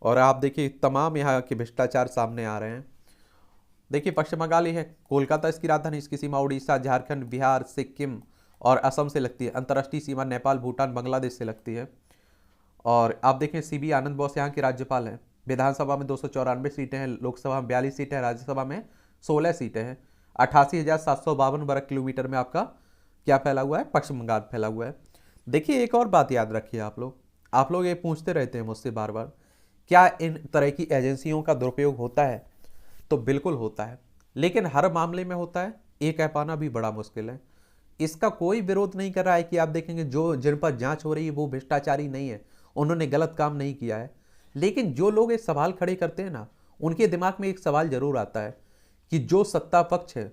और आप देखिए तमाम यहाँ के भ्रष्टाचार सामने आ रहे हैं। देखिए पश्चिम बंगाल ही है, कोलकाता इसकी राजधानी, इसकी सीमा उड़ीसा, झारखंड, बिहार, सिक्किम और असम से लगती है। अंतर्राष्ट्रीय सीमा नेपाल, भूटान, बांग्लादेश से लगती है। और आप देखें सीबी आनंद बोस यहाँ के राज्यपाल हैं। विधानसभा में 294 सीटें हैं, लोकसभा में 42 सीटें हैं, राज्यसभा में 16 सीटें हैं। 88,752 वर्ग किलोमीटर में आपका क्या फैला हुआ है, पश्चिम बंगाल फैला हुआ है। देखिए एक और बात याद रखिए आप लोग ये पूछते रहते हैं मुझसे बार बार, क्या इन तरह की एजेंसियों का दुरुपयोग होता है? तो बिल्कुल होता है, लेकिन हर मामले में होता है, ये कह पाना भी बड़ा मुश्किल है। इसका कोई विरोध नहीं कर रहा है कि आप देखेंगे जो जिन पर जांच हो रही है वो भ्रष्टाचारी नहीं है, उन्होंने गलत काम नहीं किया है। लेकिन जो लोग ये सवाल खड़े करते हैं ना, उनके दिमाग में एक सवाल जरूर आता है कि जो सत्ता पक्ष है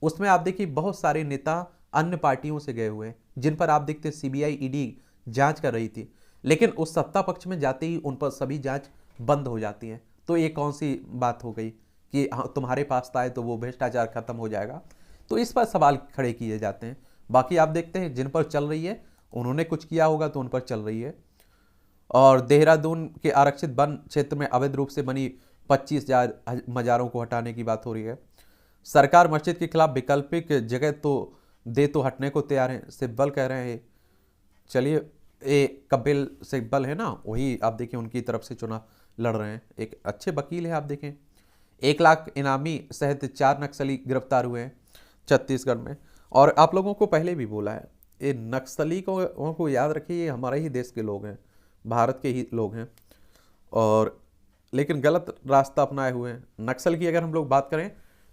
उसमें आप देखिए बहुत सारे नेता अन्य पार्टियों से गए हुए हैं, जिन पर आप देखते सीबीआई ईडी जांच कर रही थी, लेकिन उस सत्ता पक्ष में जाते ही उन पर सभी जांच बंद हो जाती है। तो ये कौन सी बात हो गई कि हाँ तुम्हारे पास आए तो वो भ्रष्टाचार खत्म हो जाएगा? तो इस पर सवाल खड़े किए जाते हैं। बाकी आप देखते हैं जिन पर चल रही है उन्होंने कुछ किया होगा तो उन पर चल रही है। और देहरादून के आरक्षित वन क्षेत्र में अवैध रूप से बनी 25,000 मज़ारों को हटाने की बात हो रही है। सरकार मस्जिद के खिलाफ वैकल्पिक जगह तो हटने को तैयार है, सिब्बल कह रहे हैं। चलिए ये कपिल सिब्बल है ना, वही आप देखें उनकी तरफ से चुनाव लड़ रहे हैं, एक अच्छे वकील है। आप देखें 1 लाख इनामी सहित 4 नक्सली गिरफ्तार हुए हैं छत्तीसगढ़ में। और आप लोगों को पहले भी बोला है, ये नक्सली को याद रखिए, ये हमारे ही देश के लोग हैं, भारत के ही लोग हैं, और लेकिन गलत रास्ता अपनाए हुए हैं। नक्सल की अगर हम लोग बात करें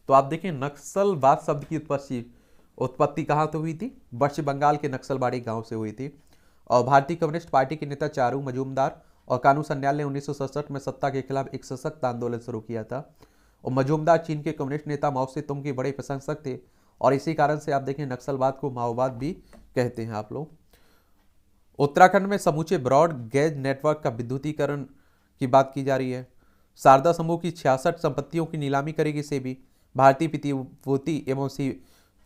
तो आप देखें नक्सलवाद शब्द की उत्पत्ति कहाँ से हुई थी? पश्चिम बंगाल के नक्सलबाड़ी गांव से हुई थी। और भारतीय कम्युनिस्ट पार्टी के नेता चारू मजूमदार और कानू सन्याल ने 1967 में सत्ता के खिलाफ एक सशक्त आंदोलन शुरू किया था। और मजूमदार चीन के कम्युनिस्ट नेता माओ से तुंग के बड़े प्रशंसक थे, और इसी कारण से आप देखें नक्सलवाद को माओवाद भी कहते हैं आप लोग। उत्तराखंड में समूचे ब्रॉड गेज नेटवर्क का विद्युतीकरण की बात की जा रही है। शारदा समूह की 66 संपत्तियों की नीलामी करेगी सेबी। भारतीय प्रतिभूति एवं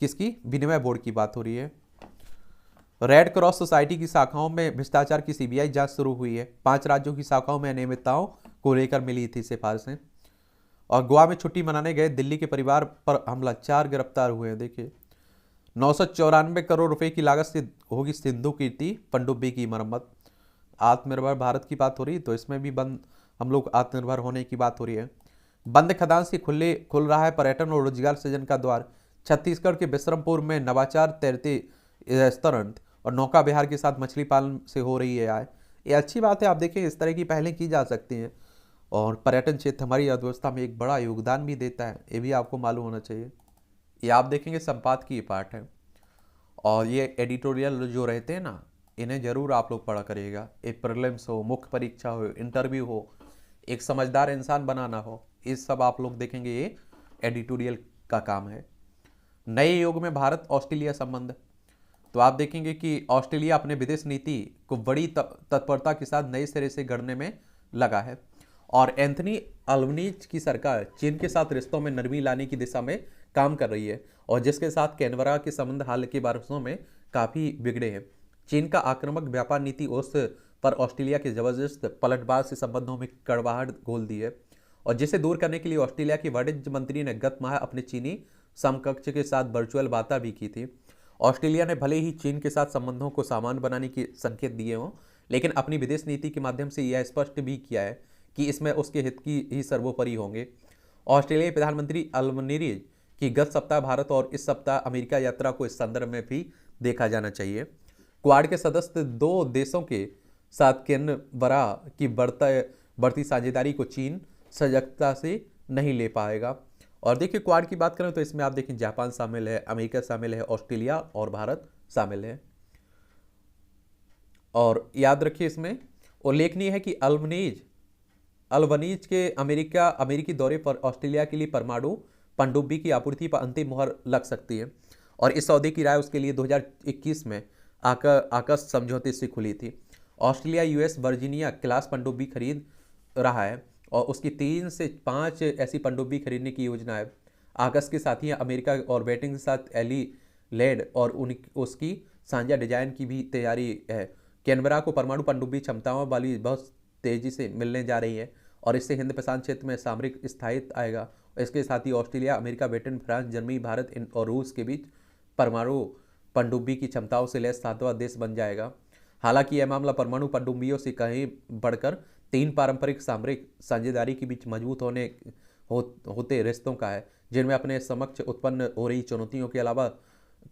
किसकी विनिमय बोर्ड की बात हो रही है। रेड क्रॉस सोसाइटी की शाखाओं में भ्रष्टाचार की सीबीआई जांच शुरू हुई है। 5 राज्यों की शाखाओं में अनियमितताओं को लेकर मिली थी सिफारिशें। और गोवा में छुट्टी मनाने गए दिल्ली के परिवार पर हमला, 4 गिरफ्तार हुए हैं। देखिए 994 करोड़ रुपए की लागत से होगी सिंधु कीर्ति पनडुब्बी की मरम्मत। आत्मनिर्भर भारत की बात हो रही, तो इसमें भी हम लोग आत्मनिर्भर होने की बात हो रही है। बंद खदान से खुल रहा है पर्यटन और रोजगार सृजन का द्वार। छत्तीसगढ़ के बिक्रमपुर में नवाचार तैरते रेस्तरां और नौका विहार के साथ मछली पालन से हो रही है आय। ये अच्छी बात है। आप देखें इस तरह की पहलें की जा सकती हैं, और पर्यटन क्षेत्र हमारी अर्थव्यवस्था में एक बड़ा योगदान भी देता है, ये भी आपको मालूम होना चाहिए। ये आप देखेंगे संपादकीय पाठ है, और ये एडिटोरियल जो रहते हैं ना, इन्हें जरूर आप लोग पढ़ा करिएगा। एक प्रीलिम्स हो, मुख्य परीक्षा हो, इंटरव्यू हो, एक समझदार इंसान बनाना हो, इस सब आप लोग देखेंगे ये एडिटोरियल का काम है। नए युग में भारत ऑस्ट्रेलिया संबंध, तो आप देखेंगे कि ऑस्ट्रेलिया अपने विदेश नीति को बड़ी तत्परता के साथ नए सिरे से गढ़ने में लगा है। और एंथनी अल्बनीज की सरकार चीन के साथ रिश्तों में नरमी लाने की दिशा में काम कर रही है, और जिसके साथ कैनबरा के संबंध हाल के वर्षों में काफ़ी बिगड़े हैं। चीन का आक्रामक व्यापार नीति उस पर ऑस्ट्रेलिया के जबरदस्त पलटवार से संबंधों में कड़वाहट घोल दी है, और जिसे दूर करने के लिए ऑस्ट्रेलिया के वाणिज्य मंत्री ने गत माह अपने चीनी समकक्ष के साथ वर्चुअल वार्ता भी की थी। ऑस्ट्रेलिया ने भले ही चीन के साथ संबंधों को सामान्य बनाने के संकेत दिए हों, लेकिन अपनी विदेश नीति के माध्यम से यह स्पष्ट भी किया है कि इसमें उसके हित की ही सर्वोपरि होंगे। ऑस्ट्रेलियाई प्रधानमंत्री अल्बनीज की गत सप्ताह भारत और इस सप्ताह अमेरिका यात्रा को इस संदर्भ में भी देखा जाना चाहिए। क्वाड के सदस्य दो देशों के साथ कैनबरा की बढ़ती साझेदारी को चीन सजगता से नहीं ले पाएगा। और देखिए, क्वाड की बात करें तो इसमें आप देखें जापान शामिल है, अमेरिका शामिल है, ऑस्ट्रेलिया और भारत शामिल है। और याद रखिए, इसमें उल्लेखनीय है कि अल्बनीज के अमेरिकी दौरे पर ऑस्ट्रेलिया के लिए परमाणु पनडुब्बी की आपूर्ति पर अंतिम मुहर लग सकती है। और इस सौदे की राय उसके लिए 2021 में आकस समझौते से खुली थी। ऑस्ट्रेलिया यूएस वर्जीनिया क्लास पनडुब्बी खरीद रहा है और उसकी 3 से 5 ऐसी पनडुब्बी खरीदने की योजना है। आकस के साथी अमेरिका और बेटिंग के साथ एली लेड और उसकी साझा डिजाइन की भी तैयारी है। कैनबरा को परमाणु पनडुब्बी क्षमताओं वाली बहुत तेजी से मिलने जा रही है और इससे हिंद प्रशांत क्षेत्र में सामरिक स्थायित्व आएगा। इसके साथ ही Australia, America, Britain, France, Germany, Bharat और रूस के बीच परमाणु पनडुब्बी की क्षमताओं से लैस 7वां देश बन जाएगा। हालांकि यह मामला परमाणु पनडुब्बियों से कहीं बढ़कर 3 पारंपरिक सामरिक साझेदारी के बीच मजबूत होते रिश्तों का है, जिनमें अपने समक्ष उत्पन्न हो रही चुनौतियों के अलावा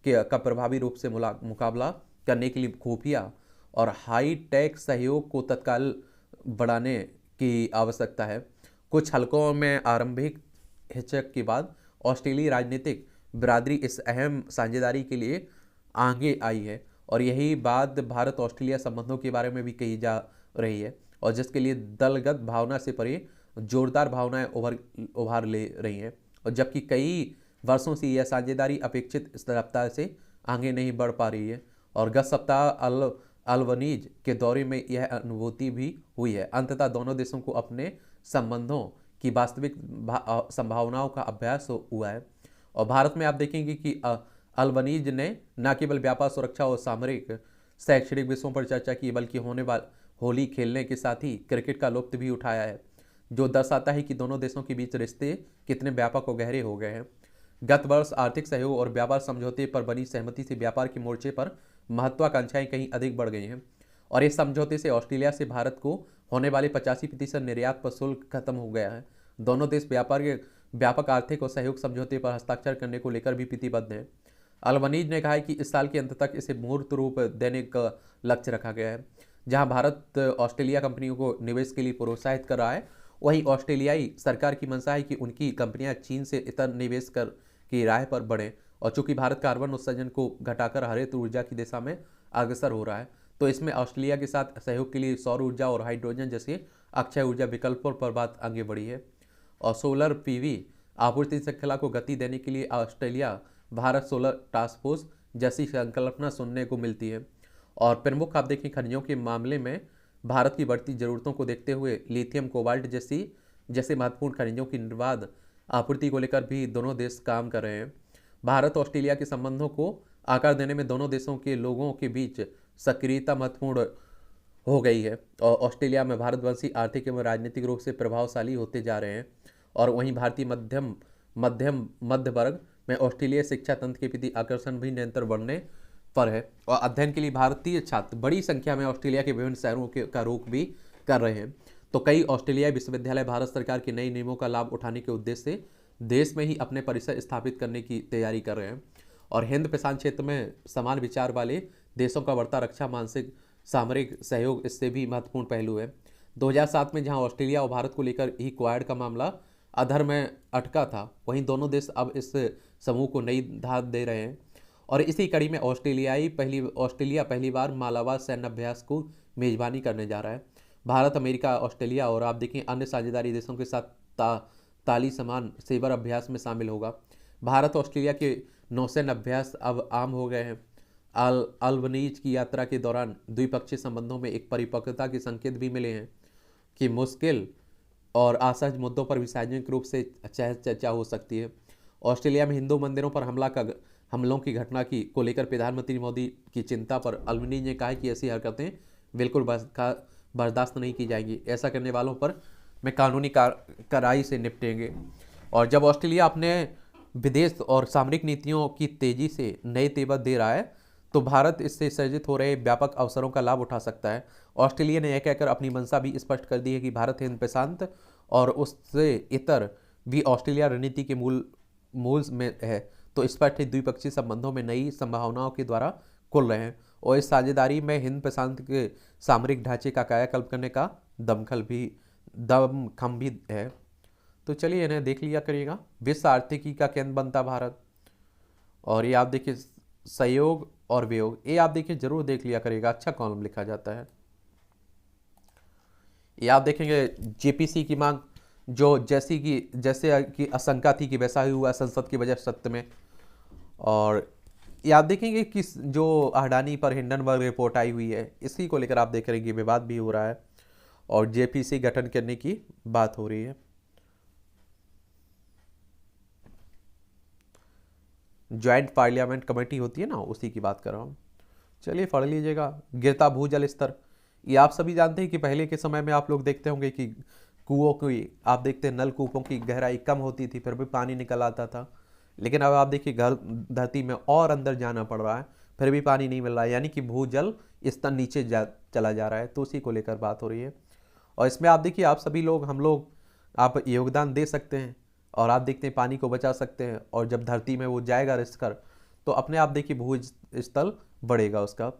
का प्रभावी रूप से मुकाबला करने के लिए खुफिया और हाई टेक सहयोग को तत्काल बढ़ाने की आवश्यकता है। कुछ हलकों में आरंभिक हिचक के बाद ऑस्ट्रेलियाई राजनीतिक बिरादरी इस अहम साझेदारी के लिए आगे आई है और यही बात भारत ऑस्ट्रेलिया संबंधों के बारे में भी कही जा रही है और जिसके लिए दलगत भावना से परे जोरदार भावनाएं उभार ले रही हैं। और जबकि कई वर्षों से यह साझेदारी अपेक्षित रफ्तार से आगे नहीं बढ़ पा रही है और गत सप्ताह अल्बनीज के दौरे में यह अनुभूति भी हुई है। अंततः दोनों देशों को अपने संबंधों की वास्तविक संभावनाओं का अभ्यास हुआ है। और भारत में आप देखेंगे कि अल्बनीज ने न केवल व्यापार, सुरक्षा और सामरिक शैक्षणिक विषयों पर चर्चा की, बल्कि होने वाले होली खेलने के साथ ही क्रिकेट का लुत्फ भी उठाया है, जो दर्शाता है कि दोनों देशों के बीच रिश्ते कितने व्यापक और गहरे हो गए हैं। गत वर्ष आर्थिक सहयोग और व्यापार समझौते पर बनी सहमति से व्यापार के मोर्चे पर महत्वाकांक्षाएं कहीं अधिक बढ़ गई हैं और इस समझौते से ऑस्ट्रेलिया से भारत को होने वाले 85% निर्यात पर शुल्क खत्म हो गया है। दोनों देश व्यापार के व्यापक आर्थिक और सहयोग समझौते पर हस्ताक्षर करने को लेकर भी प्रतिबद्ध हैं। अल्बनीज ने कहा है कि इस साल के अंत तक इसे मूर्त रूप देने का लक्ष्य रखा गया है। जहां भारत ऑस्ट्रेलिया कंपनियों को निवेश के लिए प्रोत्साहित कर रहा है, वहीं ऑस्ट्रेलियाई सरकार की मंशा है कि उनकी कंपनियां चीन से इतर निवेश की राह पर बढ़ें। और चूंकि भारत कार्बन उत्सर्जन को घटाकर हरित ऊर्जा की दिशा में अग्रसर हो रहा है, तो इसमें ऑस्ट्रेलिया के साथ सहयोग के लिए सौर ऊर्जा और हाइड्रोजन जैसे अक्षय ऊर्जा विकल्पों पर बात आगे बढ़ी है। और सोलर पीवी आपूर्ति श्रृंखला को गति देने के लिए Australia Bharat solar task force जैसी संकल्पना सुनने को मिलती है। और प्रमुख आप देखें खनिजों के मामले में भारत की बढ़ती जरूरतों को देखते हुए लिथियम, कोबाल्ट जैसे महत्वपूर्ण खनिजों की निर्बाध आपूर्ति को लेकर भी दोनों देश काम कर रहे हैं। भारत ऑस्ट्रेलिया के संबंधों को आकार देने में दोनों देशों के लोगों के बीच सक्रियता महत्वपूर्ण हो गई है और ऑस्ट्रेलिया में भारतवंशी आर्थिक एवं राजनीतिक रूप से प्रभावशाली होते जा रहे हैं। और वहीं भारतीय मध्य वर्ग में ऑस्ट्रेलिया शिक्षा तंत्र के प्रति आकर्षण भी निरंतर बढ़ने पर है और अध्ययन के लिए भारतीय छात्र बड़ी संख्या में ऑस्ट्रेलिया के विभिन्न शहरों का रुख भी कर रहे हैं। तो कई ऑस्ट्रेलियाई विश्वविद्यालय भारत सरकार के नए नियमों का लाभ उठाने के उद्देश्य से देश में ही अपने परिसर स्थापित करने की तैयारी कर रहे हैं। और हिंद प्रशांत क्षेत्र में समान विचार वाले देशों का बढ़ता रक्षा, मानसिक, सामरिक सहयोग इससे भी महत्वपूर्ण पहलू है। 2007 में जहां ऑस्ट्रेलिया और भारत को लेकर ही क्वाड का मामला अधर में अटका था, वहीं दोनों देश अब इस समूह को नई धार दे रहे हैं। और इसी कड़ी में ऑस्ट्रेलिया पहली बार मालाबार सैन्य अभ्यास को मेजबानी करने जा रहा है। भारत, अमेरिका, ऑस्ट्रेलिया और आप देखें अन्य साझेदारी देशों के साथ ताली समान सेबर अभ्यास में शामिल होगा। भारत ऑस्ट्रेलिया के नौसैन्य अभ्यास अब आम हो गए हैं। अल्बनीज की यात्रा के दौरान द्विपक्षीय संबंधों में एक परिपक्वता के संकेत भी मिले हैं कि मुश्किल और असहज मुद्दों पर भी सार्वजनिक रूप से चर्चा हो सकती है। ऑस्ट्रेलिया में हिंदू मंदिरों पर हमलों की घटना को लेकर प्रधानमंत्री मोदी की चिंता पर अल्बनीज ने कहा कि ऐसी हरकतें बिल्कुल बर्दाश्त नहीं की जाएंगी। ऐसा करने वालों पर में कानूनी कार्रवाई से निपटेंगे। और जब ऑस्ट्रेलिया अपने विदेश और सामरिक नीतियों की तेजी से नए तेवर दे रहा है, तो भारत इससे सृजित हो रहे व्यापक अवसरों का लाभ उठा सकता है। ऑस्ट्रेलिया ने यह कहकर अपनी मंशा भी स्पष्ट कर दी है कि भारत हिंद प्रशांत और उससे इतर भी ऑस्ट्रेलिया रणनीति के मूल में है, तो स्पष्ट ही द्विपक्षीय संबंधों में नई संभावनाओं के द्वारा खुल रहे हैं और इस साझेदारी में हिंद प्रशांत के सामरिक ढांचे का कायाकल्प करने का दमखम भी है। तो चलिए इन्हें देख लिया करिएगा। विश्व आर्थिकी का केंद्र बनता भारत, और ये आप देखिए सहयोग और वियोग, ये आप देखिए जरूर देख लिया करिएगा, अच्छा कॉलम लिखा जाता है। ये आप देखेंगे जेपीसी की मांग जो जैसे कि आशंका थी कि वैसा ही हुआ संसद की वजह सत्य में। और ये आप देखेंगे कि जो अडानी पर हिंडनबर्ग रिपोर्ट आई हुई है, इसी को लेकर आप देख रहे हैं कि विवाद भी हो रहा है और जेपीसी गठन करने की बात हो रही है। ज्वाइंट पार्लियामेंट कमेटी होती है ना, उसी की बात कर रहा हूँ। चलिए पढ़ लीजिएगा। गिरता भूजल स्तर, ये आप सभी जानते हैं कि पहले के समय में आप लोग देखते होंगे कि कुओं की, आप देखते हैं नलकूपों की गहराई कम होती थी, फिर भी पानी निकल आता था। लेकिन अब आप देखिए घर धरती में और अंदर जाना पड़ रहा है, फिर भी पानी नहीं मिल रहा है, यानी कि भूजल स्तर नीचे चला जा रहा है। तो उसी को लेकर बात हो रही है। और इसमें आप देखिए आप सभी लोग, हम लोग, आप योगदान दे सकते हैं और आप देखते हैं पानी को बचा सकते हैं। और जब धरती में वो जाएगा रिस कर, तो अपने आप देखिए भू स्थल बढ़ेगा उसका।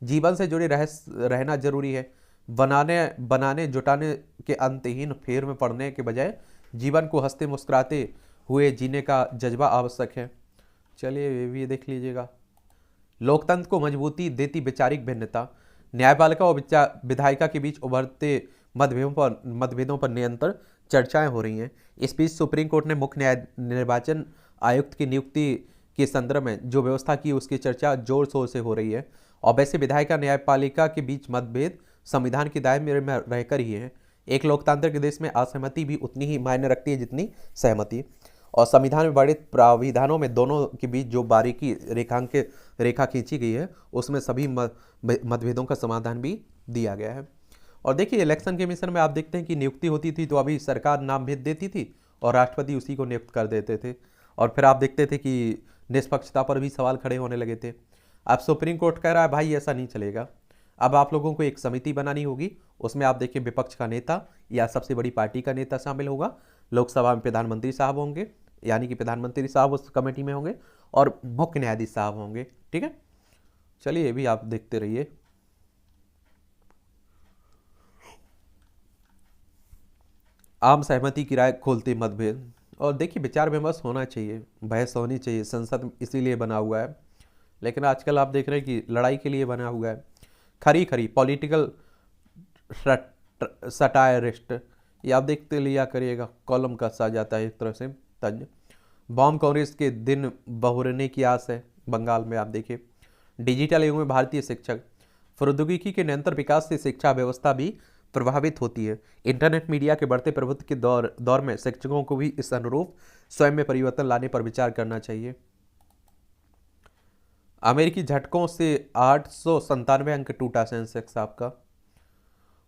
जीवन से जुड़े रहना जरूरी है। बनाने जुटाने के अंतहीन फेर में पड़ने के बजाय जीवन को हंसते मुस्कुराते हुए जीने का जज्बा आवश्यक है। चलिए ये भी देख लीजिएगा। लोकतंत्र को मजबूती देती वैचारिक भिन्नता, न्यायपालिका और विधायिका के बीच उभरते मतभेदों पर निरंतर चर्चाएं हो रही हैं। इस बीच सुप्रीम कोर्ट ने मुख्य निर्वाचन आयुक्त की नियुक्ति के संदर्भ में जो व्यवस्था की, उसकी चर्चा जोर शोर से हो रही है। और वैसे विधायिका न्यायपालिका के बीच मतभेद संविधान के दायरे में रहकर ही है। एक लोकतांत्रिक देश में असहमति भी उतनी ही मायने रखती है जितनी सहमति। और संविधान में वर्णित प्राविधानों में दोनों के बीच जो बारीकी रेखा खींची गई है, उसमें सभी मतभेदों का समाधान भी दिया गया है। और देखिए इलेक्शन कमीशन में आप देखते हैं कि नियुक्ति होती थी तो अभी सरकार नाम भेज देती थी और राष्ट्रपति उसी को नियुक्त कर देते थे। और फिर आप देखते थे कि निष्पक्षता पर भी सवाल खड़े होने लगे थे। अब सुप्रीम कोर्ट कह रहा है भाई ऐसा नहीं चलेगा, अब आप लोगों को एक समिति बनानी होगी। उसमें आप देखिए विपक्ष का नेता या सबसे बड़ी पार्टी का नेता शामिल होगा। लोकसभा में प्रधानमंत्री साहब होंगे, यानी कि प्रधानमंत्री साहब उस कमेटी में होंगे और मुख्य न्यायाधीश साहब होंगे। ठीक है, चलिए ये भी आप देखते रहिए। आम सहमति की राय खोलते मतभेद, और देखिए विचार विमर्श होना चाहिए, बहस होनी चाहिए, संसद इसीलिए बना हुआ है। लेकिन आजकल आप देख रहे हैं कि लड़ाई के लिए बना हुआ है। खरी खरी पॉलिटिकल सटायरिस्ट, ये आप देखते लिया करिएगा, कॉलम कसा जाता है एक तरह से तंज। बॉम्ब कांग्रेस के दिन बहुरने की आस है बंगाल में। आप देखिए डिजिटल युग में भारतीय शिक्षक, प्रौद्योगिकी के निरंतर विकास से शिक्षा व्यवस्था भी प्रभावित होती है। इंटरनेट मीडिया के बढ़ते प्रभुत्व के दौर में शिक्षकों को भी इस अनुरूप स्वयं में परिवर्तन लाने पर विचार करना चाहिए। अमेरिकी झटकों से 897 अंक टूटा सेंसेक्स आपका।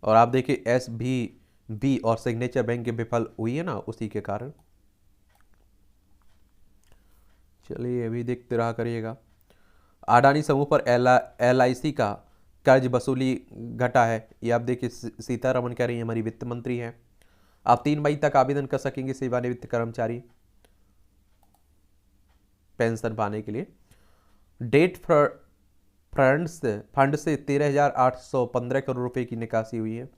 और आप देखिए SVB और सिग्नेचर बैंक के विफल हुई है ना, उसी के कारण। चलिए ये भी देखते रहा करिएगा। अडानी समूह पर LIC का कर्ज वसूली घटा है, ये आप देखिए सीतारमण कह रही है, हमारी वित्त मंत्री हैं। आप 3 मई तक आवेदन कर सकेंगे सेवानिवृत्त कर्मचारी पेंशन पाने के लिए। डेट फंड से 13,815 करोड़ रुपए की निकासी हुई है।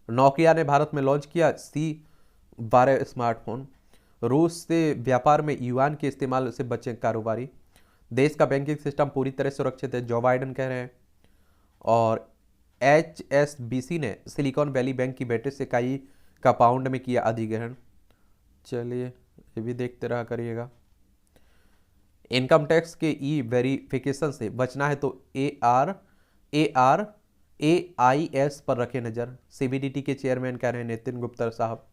नोकिया ने भारत में लॉन्च किया C12 स्मार्टफोन। रूस से व्यापार में युआन के इस्तेमाल से बचे कारोबारी। देश का बैंकिंग सिस्टम पूरी तरह सुरक्षित है, जो बाइडेन कह रहे हैं। और HSBC ने सिलिकॉन वैली बैंक की बेटे से इकाई का पाउंड में किया अधिग्रहण। चलिए ये भी देखते रहा करिएगा। इनकम टैक्स के वेरिफिकेशन से बचना है तो AIS पर रखे नजर, CBDT के चेयरमैन कह रहे हैं नितिन गुप्ता साहब।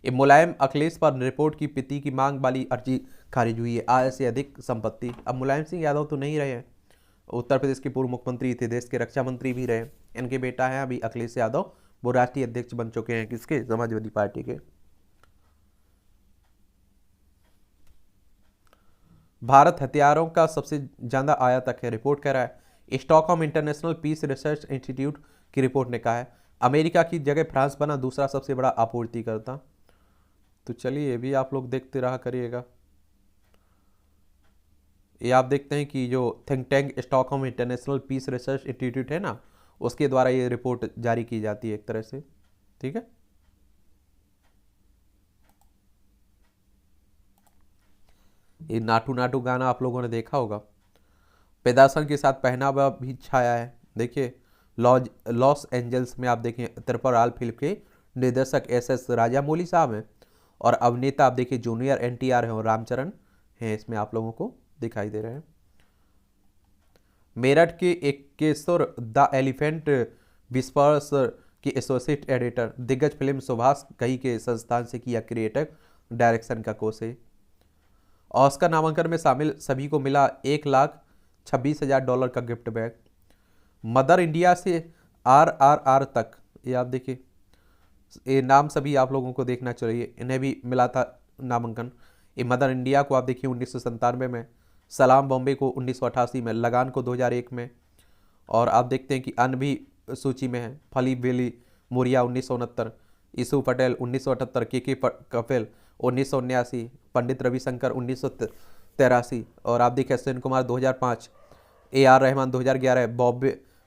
मुलायम अखिलेश पर रिपोर्ट की पिति की मांग वाली अर्जी खारिज हुई है। आय से अधिक संपत्ति। अब मुलायम सिंह यादव तो नहीं रहे हैं, उत्तर प्रदेश के पूर्व मुख्यमंत्री थे, देश के रक्षा मंत्री भी रहे। इनके बेटा है अभी अखिलेश यादव, वो राष्ट्रीय अध्यक्ष बन चुके हैं किसके, समाजवादी पार्टी के। भारत हथियारों का सबसे ज़्यादा आयातक है, रिपोर्ट कह रहा है। Stockholm International Peace Research Institute की रिपोर्ट ने कहा है। अमेरिका की जगह फ्रांस बना दूसरा सबसे बड़ा आपूर्तिकर्ता। तो चलिए ये भी आप लोग देखते रहा करिएगा। ये आप देखते हैं कि जो think tank Stockholm International Peace Research Institute है ना, उसके द्वारा ये रिपोर्ट जारी की जाती है एक तरह से। ठीक है, ये नाटू नाटू गाना आप लोगों ने देखा होगा। पेदासन के साथ पहनावा भी छाया है। देखिए लॉस एंजल्स में आप देखें त्रिपुराल फिल्म के निर्देशक एस राजामौली साहब हैं, और अभिनेता आप देखिए जूनियर एनटीआर हैं और रामचरण हैं, इसमें आप लोगों को दिखाई दे रहे हैं। मेरठ के एक केसर द एलिफेंट विस्पर्स के एसोसिएट एडिटर, दिग्गज फिल्म सुभाष घई के संस्थान से किया क्रिएटिव डायरेक्शन का कोर्स है। ऑस्कर नामांकन में शामिल सभी को मिला $1,26,000 का गिफ्ट बैग। मदर इंडिया से RRR तक, ये आप देखिए, ये नाम सभी आप लोगों को देखना चाहिए, इन्हें भी मिला था नामांकन। ये मदर इंडिया को आप देखिए 1997 में, सलाम बॉम्बे को 1988 में, लगान को 2001 में, और आप देखते हैं कि अन्य भी सूची में है। फली बेली मुरिया 1969, ईसु पटेल 1978, के कपिल 1979, पंडित रविशंकर 1983, और आप देखिए अश्विन कुमार 2005, AR रहमान 2011,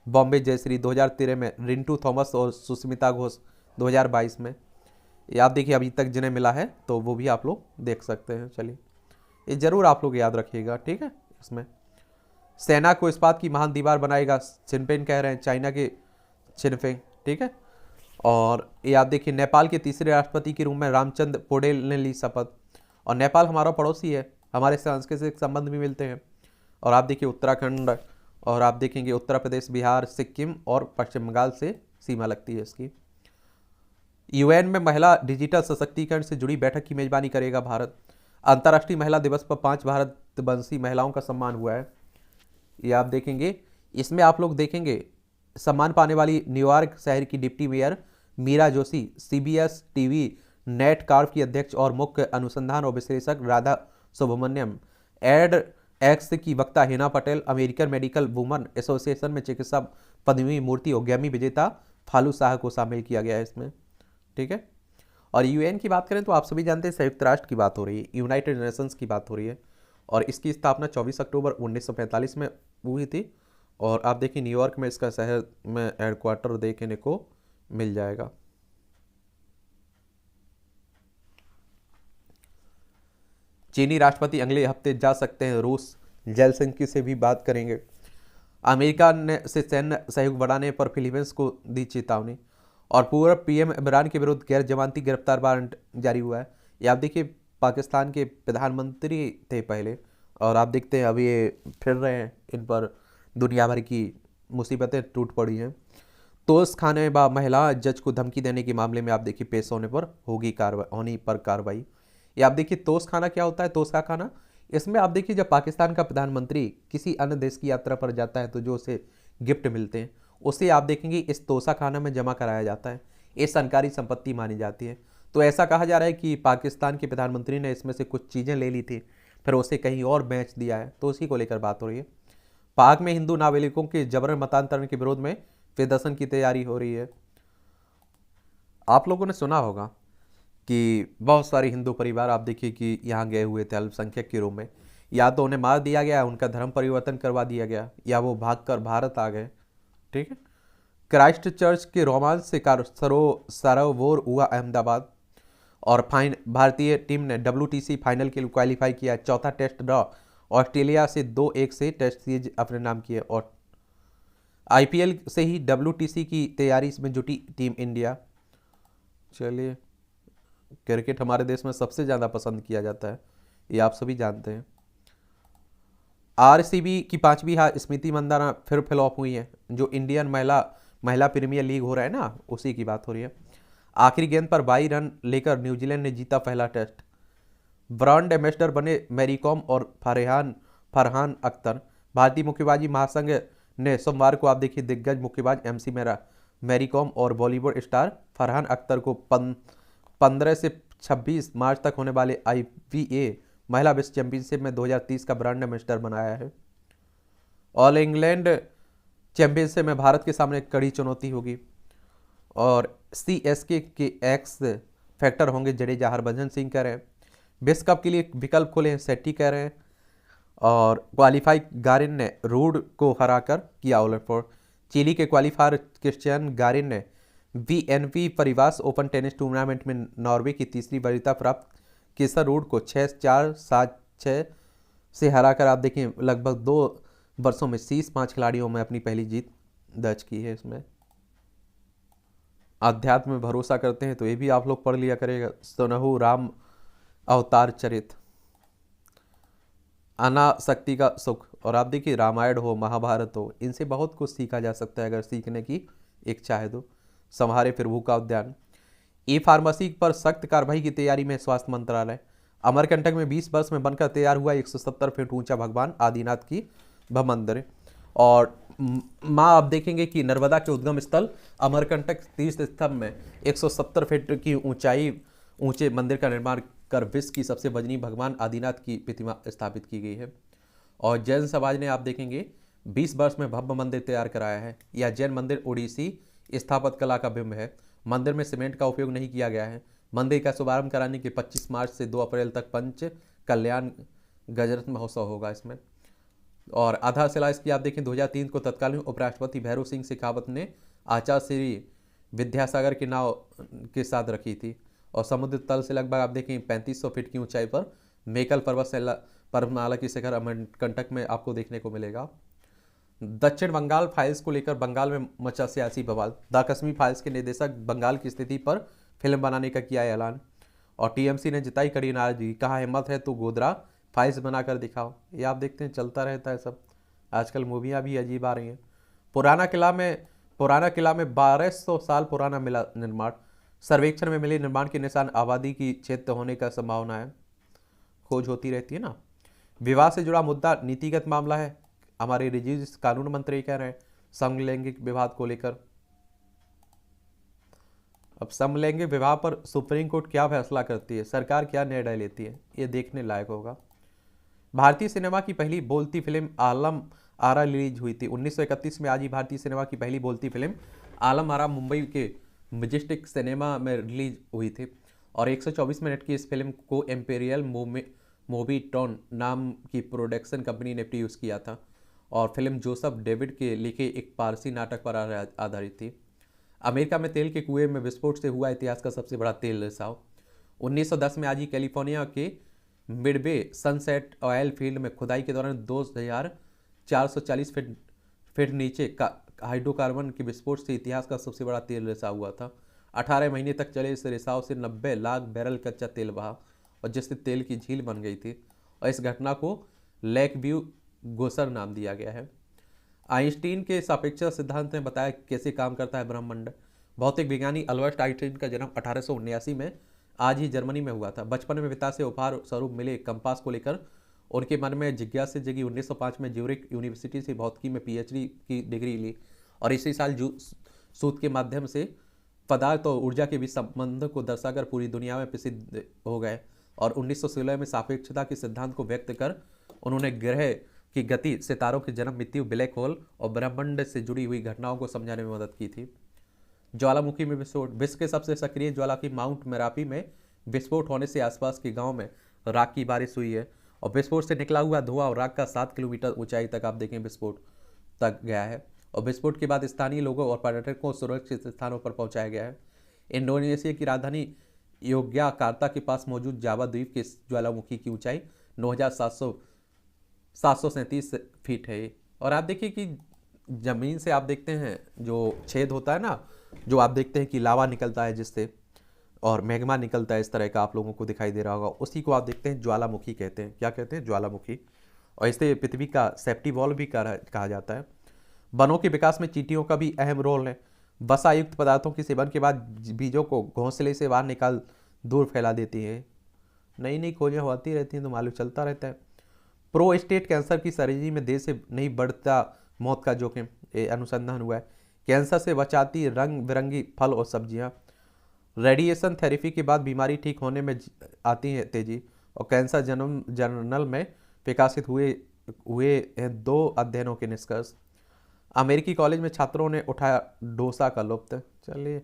बॉम्बे जयश्री 2013 में, रिंटू थॉमस और सुष्मिता घोष 2022 में। ये आप देखिए अभी तक जिन्हें मिला है तो वो भी आप लोग देख सकते हैं। चलिए ये जरूर आप लोग याद रखिएगा, ठीक है। इसमें सेना को इस्पात की महान दीवार बनाएगा, जिनपिंग कह रहे हैं, चाइना के जिनपिंग, ठीक है। और ये आप देखिए नेपाल के तीसरे राष्ट्रपति के रूप में रामचंद्र पौडेल ने ली शपथ, और नेपाल हमारा पड़ोसी है, हमारे सांस्कृतिक संबंध भी मिलते हैं। और आप देखिए उत्तराखंड, और आप देखेंगे उत्तर प्रदेश, बिहार, सिक्किम और पश्चिम बंगाल से सीमा लगती है इसकी। UN में महिला डिजिटल सशक्तिकरण से जुड़ी बैठक की मेजबानी करेगा भारत। अंतर्राष्ट्रीय महिला दिवस पर 5 भारतवंशी महिलाओं का सम्मान हुआ है, ये आप देखेंगे। इसमें आप लोग देखेंगे सम्मान पाने वाली न्यूयॉर्क शहर की deputy mayor Meera Joshi, CBS TV network की अध्यक्ष और मुख्य अनुसंधान और विश्लेषक राधा सुब्रमण्यम, एड-एक्स की वक्ता Hina Patel, American medical woman association में चिकित्सा पदवी मूर्ति और ग्रैमी विजेता फालू शाह को शामिल किया गया है इसमें, ठीक है। और UN की बात करें तो आप सभी जानते हैं संयुक्त राष्ट्र की बात हो रही है, यूनाइटेड नेशंस की बात हो रही है, और इसकी स्थापना 24 अक्टूबर 1945 में हुई थी। और आप देखिए न्यूयॉर्क में इसका शहर में हेडक्वार्टर देखने को मिल जाएगा। चीनी राष्ट्रपति अगले हफ्ते जा सकते हैं रूस, जेलसिंकी से भी बात करेंगे। अमेरिका ने से सैन्य सहयोग बढ़ाने पर फिलीपींस को दी चेतावनी, और पूर्व PM इमरान के विरुद्ध गैर जमानती गिरफ्तार वारंट जारी हुआ है। ये आप देखिए पाकिस्तान के प्रधानमंत्री थे पहले, और आप देखते हैं अभी ये फिर रहे हैं, इन पर दुनिया भर की मुसीबतें टूट पड़ी हैं। तोश खाने व महिला जज को धमकी देने के मामले में आप देखिए पेश होने पर होगी कार्रवाई। ये आप देखिए तोश खाना क्या होता है, तोशा खाना, इसमें आप देखिए जब पाकिस्तान का प्रधानमंत्री किसी अन्य देश की यात्रा पर जाता है तो जो उसे गिफ्ट मिलते हैं उसे आप देखेंगे इस तोशा खाना में जमा कराया जाता है, ये सरकारी संपत्ति मानी जाती है। तो ऐसा कहा जा रहा है कि पाकिस्तान के प्रधानमंत्री ने इसमें से कुछ चीज़ें ले ली थी, फिर उसे कहीं और बेच दिया है, तो उसी को लेकर बात हो रही है। पाक में हिंदू नाबालिगों के जबरन मतांतरण के विरोध में प्रदर्शन की तैयारी हो रही है। आप लोगों ने सुना होगा कि बहुत सारे हिंदू परिवार आप देखिए कि यहाँ गए हुए थे अल्पसंख्यक के रूप में, या तो उन्हें मार दिया गया, उनका धर्म परिवर्तन करवा दिया गया, या वो भागकर भारत आ गए, ठीक है। क्राइस्ट चर्च के रोमांस से सरोवर हुआ अहमदाबाद, और भारतीय टीम ने WTC फाइनल के लिए क्वालिफाई किया। चौथा टेस्ट ड्रॉ, ऑस्ट्रेलिया से 2-1 से टेस्ट सीरीज अपने नाम किए। और IPL से ही WTC की तैयारी में जुटी टीम इंडिया। चलिए क्रिकेट हमारे देश में सबसे ज़्यादा पसंद किया जाता है, ये आप सभी जानते हैं। RCB की 5वीं हार, स्मृति मंदाना फिर फ्लॉप हुई है। जो इंडियन महिला प्रीमियर लीग हो रहा है ना, उसी की बात हो रही है। आखिरी गेंद पर 22 रन लेकर न्यूजीलैंड ने जीता पहला टेस्ट। ब्रांड एम्बेसडर बने मैरीकॉम और फरहान अख्तर। भारतीय मुक्केबाजी महासंघ ने सोमवार को आप देखिए दिग्गज मुक्केबाज MC मैरीकॉम और बॉलीवुड स्टार फरहान अख्तर को 15 से 26 मार्च तक होने वाले IBA महिला विश्व चैंपियनशिप में 2030 का ब्रांड एम्बेसडर बनाया है। ऑल इंग्लैंड चैंपियनशिप में भारत के सामने एक कड़ी चुनौती होगी। और CSK के एक्स फैक्टर होंगे जडेजा, हरभजन सिंह कह रहे हैं। विश्व कप के लिए विकल्प खुले हैं, सेट्टी कह रहे हैं। और क्वालिफाई गारिन ने रूड को हराकर किया ऑलआउट। चिली के क्वालिफायर क्रिश्चियन गारिन ने VNV परिवास ओपन टेनिस टूर्नामेंट में नॉर्वे की तीसरी वरीयता प्राप्त केसर रूड को 6-4, 7-6 से हराकर आप देखें लगभग 2 वर्षों में शीर्ष 5 खिलाड़ियों में अपनी पहली जीत दर्ज की है। इसमें अध्यात्म में भरोसा करते हैं तो ये भी आप लोग पढ़ लिया करेगा। सुनहु राम अवतार चरित, अनासक्ति का सुख। और आप देखिए रामायण हो, महाभारत हो, इनसे बहुत कुछ सीखा जा सकता है अगर सीखने की इच्छा है तो। संहारे प्रभु का उद्यान। फार्मेसी पर सख्त कार्रवाई की तैयारी में स्वास्थ्य मंत्रालय। अमरकंटक में 20 वर्ष में बनकर तैयार हुआ 170 फीट ऊंचा भगवान आदिनाथ की मंदिर। और माँ आप देखेंगे कि नर्मदा के उद्गम स्थल अमरकंटक तीर्थ स्तंभ में 170 फीट की ऊंचे मंदिर का निर्माण कर विश्व की सबसे वजनी भगवान आदिनाथ की प्रतिमा स्थापित की गई है। और जैन समाज ने आप देखेंगे 20 वर्ष में भव्य मंदिर तैयार कराया है। यह जैन मंदिर ओडिसी स्थापत्य कला का बिंब है। मंदिर में सीमेंट का उपयोग नहीं किया गया है। मंदिर का शुभारंभ कराने के 25 मार्च से 2 अप्रैल तक पंच कल्याण गजरत्न महोत्सव होगा इसमें। और आधारशिला इसकी आप देखें 2003 को तत्कालीन उपराष्ट्रपति भैरव सिंह शेखावत ने आचार्य श्री विद्यासागर के नाव के साथ रखी थी। और समुद्र तल से लगभग आप देखें 3500 फीट की ऊंचाई पर मेकल पर्वतमाला की शिखर अमरकंटक में आपको देखने को मिलेगा। दक्षिण बंगाल फाइल्स को लेकर बंगाल में मचा सियासी बवाल। द कश्मीर फाइल्स के निर्देशक बंगाल की स्थिति पर फिल्म बनाने का किया ऐलान। और TMC ने जताई कड़ी नाराजगी, कहा हिम्मत है तो गोधरा फाइल्स बनाकर दिखाओ। ये आप देखते हैं चलता रहता है सब। आजकल मूवियाँ भी अजीब आ रही हैं। पुराना किला में 1200 साल पुराना मिला निर्माण। सर्वेक्षण में मिले निर्माण के निशान आबादी की क्षेत्र होने का संभावना है। खोज होती रहती है ना। विवाह से जुड़ा मुद्दा नीतिगत मामला है, हमारे रिजीव कानून मंत्री कह रहे हैं समलैंगिक विवाद को लेकर। अब समलैंगिक विवाह पर सुप्रीम कोर्ट क्या फैसला करती है, सरकार क्या निर्णय लेती है, ये देखने लायक होगा। भारतीय सिनेमा की पहली बोलती फिल्म आलम आरा रिलीज हुई थी 1931 में। आज ही भारतीय सिनेमा की पहली बोलती फिल्म आलम आरा मुंबई के मजेस्टिक सिनेमा में रिलीज हुई थी। और 124 मिनट की इस फिल्म को एम्पेरियल मूवी टॉन नाम की प्रोडक्शन कंपनी ने प्रोड्यूस किया था। और फिल्म जोसेफ डेविड के लिखे एक पारसी नाटक पर आधारित थी। अमेरिका में तेल के कुएं में विस्फोट से हुआ इतिहास का सबसे बड़ा तेल रिसाव। 1910 में आज ही कैलिफोर्निया के मिडवे सनसेट ऑयल फील्ड में खुदाई के दौरान 2440 फीट नीचे का हाइड्रोकार्बन के विस्फोट से इतिहास का सबसे बड़ा तेल रिसाव हुआ था। 18 महीने तक चले इस रिसाव से 90 लाख बैरल कच्चा तेल बहा और जिससे तेल की झील बन गई थी। और इस घटना को लेक व्यू गोसर नाम दिया गया है। आइंस्टीन के सापेक्षता सिद्धांत ने बताया कैसे काम करता है ब्रह्मांड। भौतिक विज्ञानी अल्बर्ट आइंस्टीन का जन्म 1879 में आज ही जर्मनी में हुआ था। बचपन में पिता से उपहार स्वरूप मिले कंपास को लेकर उनके मन में जिज्ञासा जगी। 1905 में ज्यूरिख यूनिवर्सिटी से भौतिकी में PhD की डिग्री ली और इसी साल सूत्र के माध्यम से पदार्थ और ऊर्जा के बीच संबंध को दर्शाकर पूरी दुनिया में प्रसिद्ध हो गए। और 1916 में सापेक्षता के सिद्धांत को व्यक्त कर उन्होंने ग्रह की गति, सितारों की जन्म मृत्यु, ब्लैक होल और ब्रह्मांड से जुड़ी हुई घटनाओं को समझाने में मदद की थी। ज्वालामुखी में विस्फोट। विश्व के सबसे सक्रिय ज्वालामुखी माउंट मेरापी में विस्फोट होने से आसपास के गांव में राख की बारिश हुई है। और विस्फोट से निकला हुआ धुआं और राख का 7 किलोमीटर ऊंचाई तक आप देखें विस्फोट तक गया है। और विस्फोट के बाद स्थानीय लोगों और पर्यटकों को सुरक्षित स्थानों पर पहुंचाया गया है। इंडोनेशिया की राजधानी योग्याकार्ता के पास मौजूद जावा द्वीप के ज्वालामुखी की ऊंचाई 9737 फीट है। और आप देखिए कि जमीन से आप देखते हैं जो छेद होता है ना, जो आप देखते हैं कि लावा निकलता है जिससे और मैग्मा निकलता है, इस तरह का आप लोगों को दिखाई दे रहा होगा, उसी को आप देखते हैं ज्वालामुखी कहते हैं। क्या कहते हैं? ज्वालामुखी। और इसे पृथ्वी का सेफ्टी वॉल्व भी कहा जाता है। वनों के विकास में चींटियों का भी अहम रोल है। वसायुक्त पदार्थों के सेवन के बाद बीजों को घोंसले से बाहर निकाल दूर फैला देती है। नई नई खोजें होती रहती हैं तो मालूम चलता रहता है। प्रोस्टेट कैंसर की सर्जरी में देर से नहीं बढ़ता मौत का जोखिम, ये अनुसंधान हुआ है। कैंसर से बचाती रंग बिरंगी फल और सब्जियां। रेडिएशन थेरेपी के बाद बीमारी ठीक होने में आती है तेजी। और कैंसर जर्नल में प्रकाशित हुए हुए हैं 2 अध्ययनों के निष्कर्ष। अमेरिकी कॉलेज में छात्रों ने उठाया डोसा का लुत्फ। चलिए,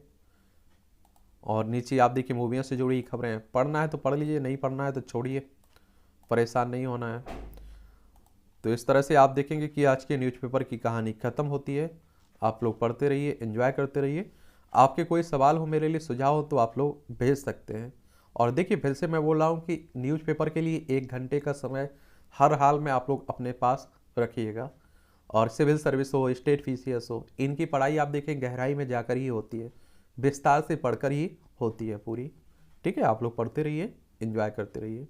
और नीचे आप देखिए मूवियों से जुड़ी खबरें हैं। पढ़ना है तो पढ़ लीजिए, नहीं पढ़ना है तो छोड़िए, परेशान नहीं होना है। तो इस तरह से आप देखेंगे कि आज के न्यूज़पेपर की कहानी खत्म होती है। आप लोग पढ़ते रहिए, एंजॉय करते रहिए। आपके कोई सवाल हो, मेरे लिए सुझाव हो, तो आप लोग भेज सकते हैं। और देखिए, फिर से मैं बोल रहा हूँ कि न्यूज़पेपर के लिए 1 घंटे का समय हर हाल में आप लोग अपने पास रखिएगा। और सिविल सर्विस हो, स्टेट पीसीएस हो, इनकी पढ़ाई आप देखें गहराई में जाकर ही होती है, विस्तार से पढ़कर ही होती है पूरी। ठीक है, आप लोग पढ़ते रहिए, एंजॉय करते रहिए।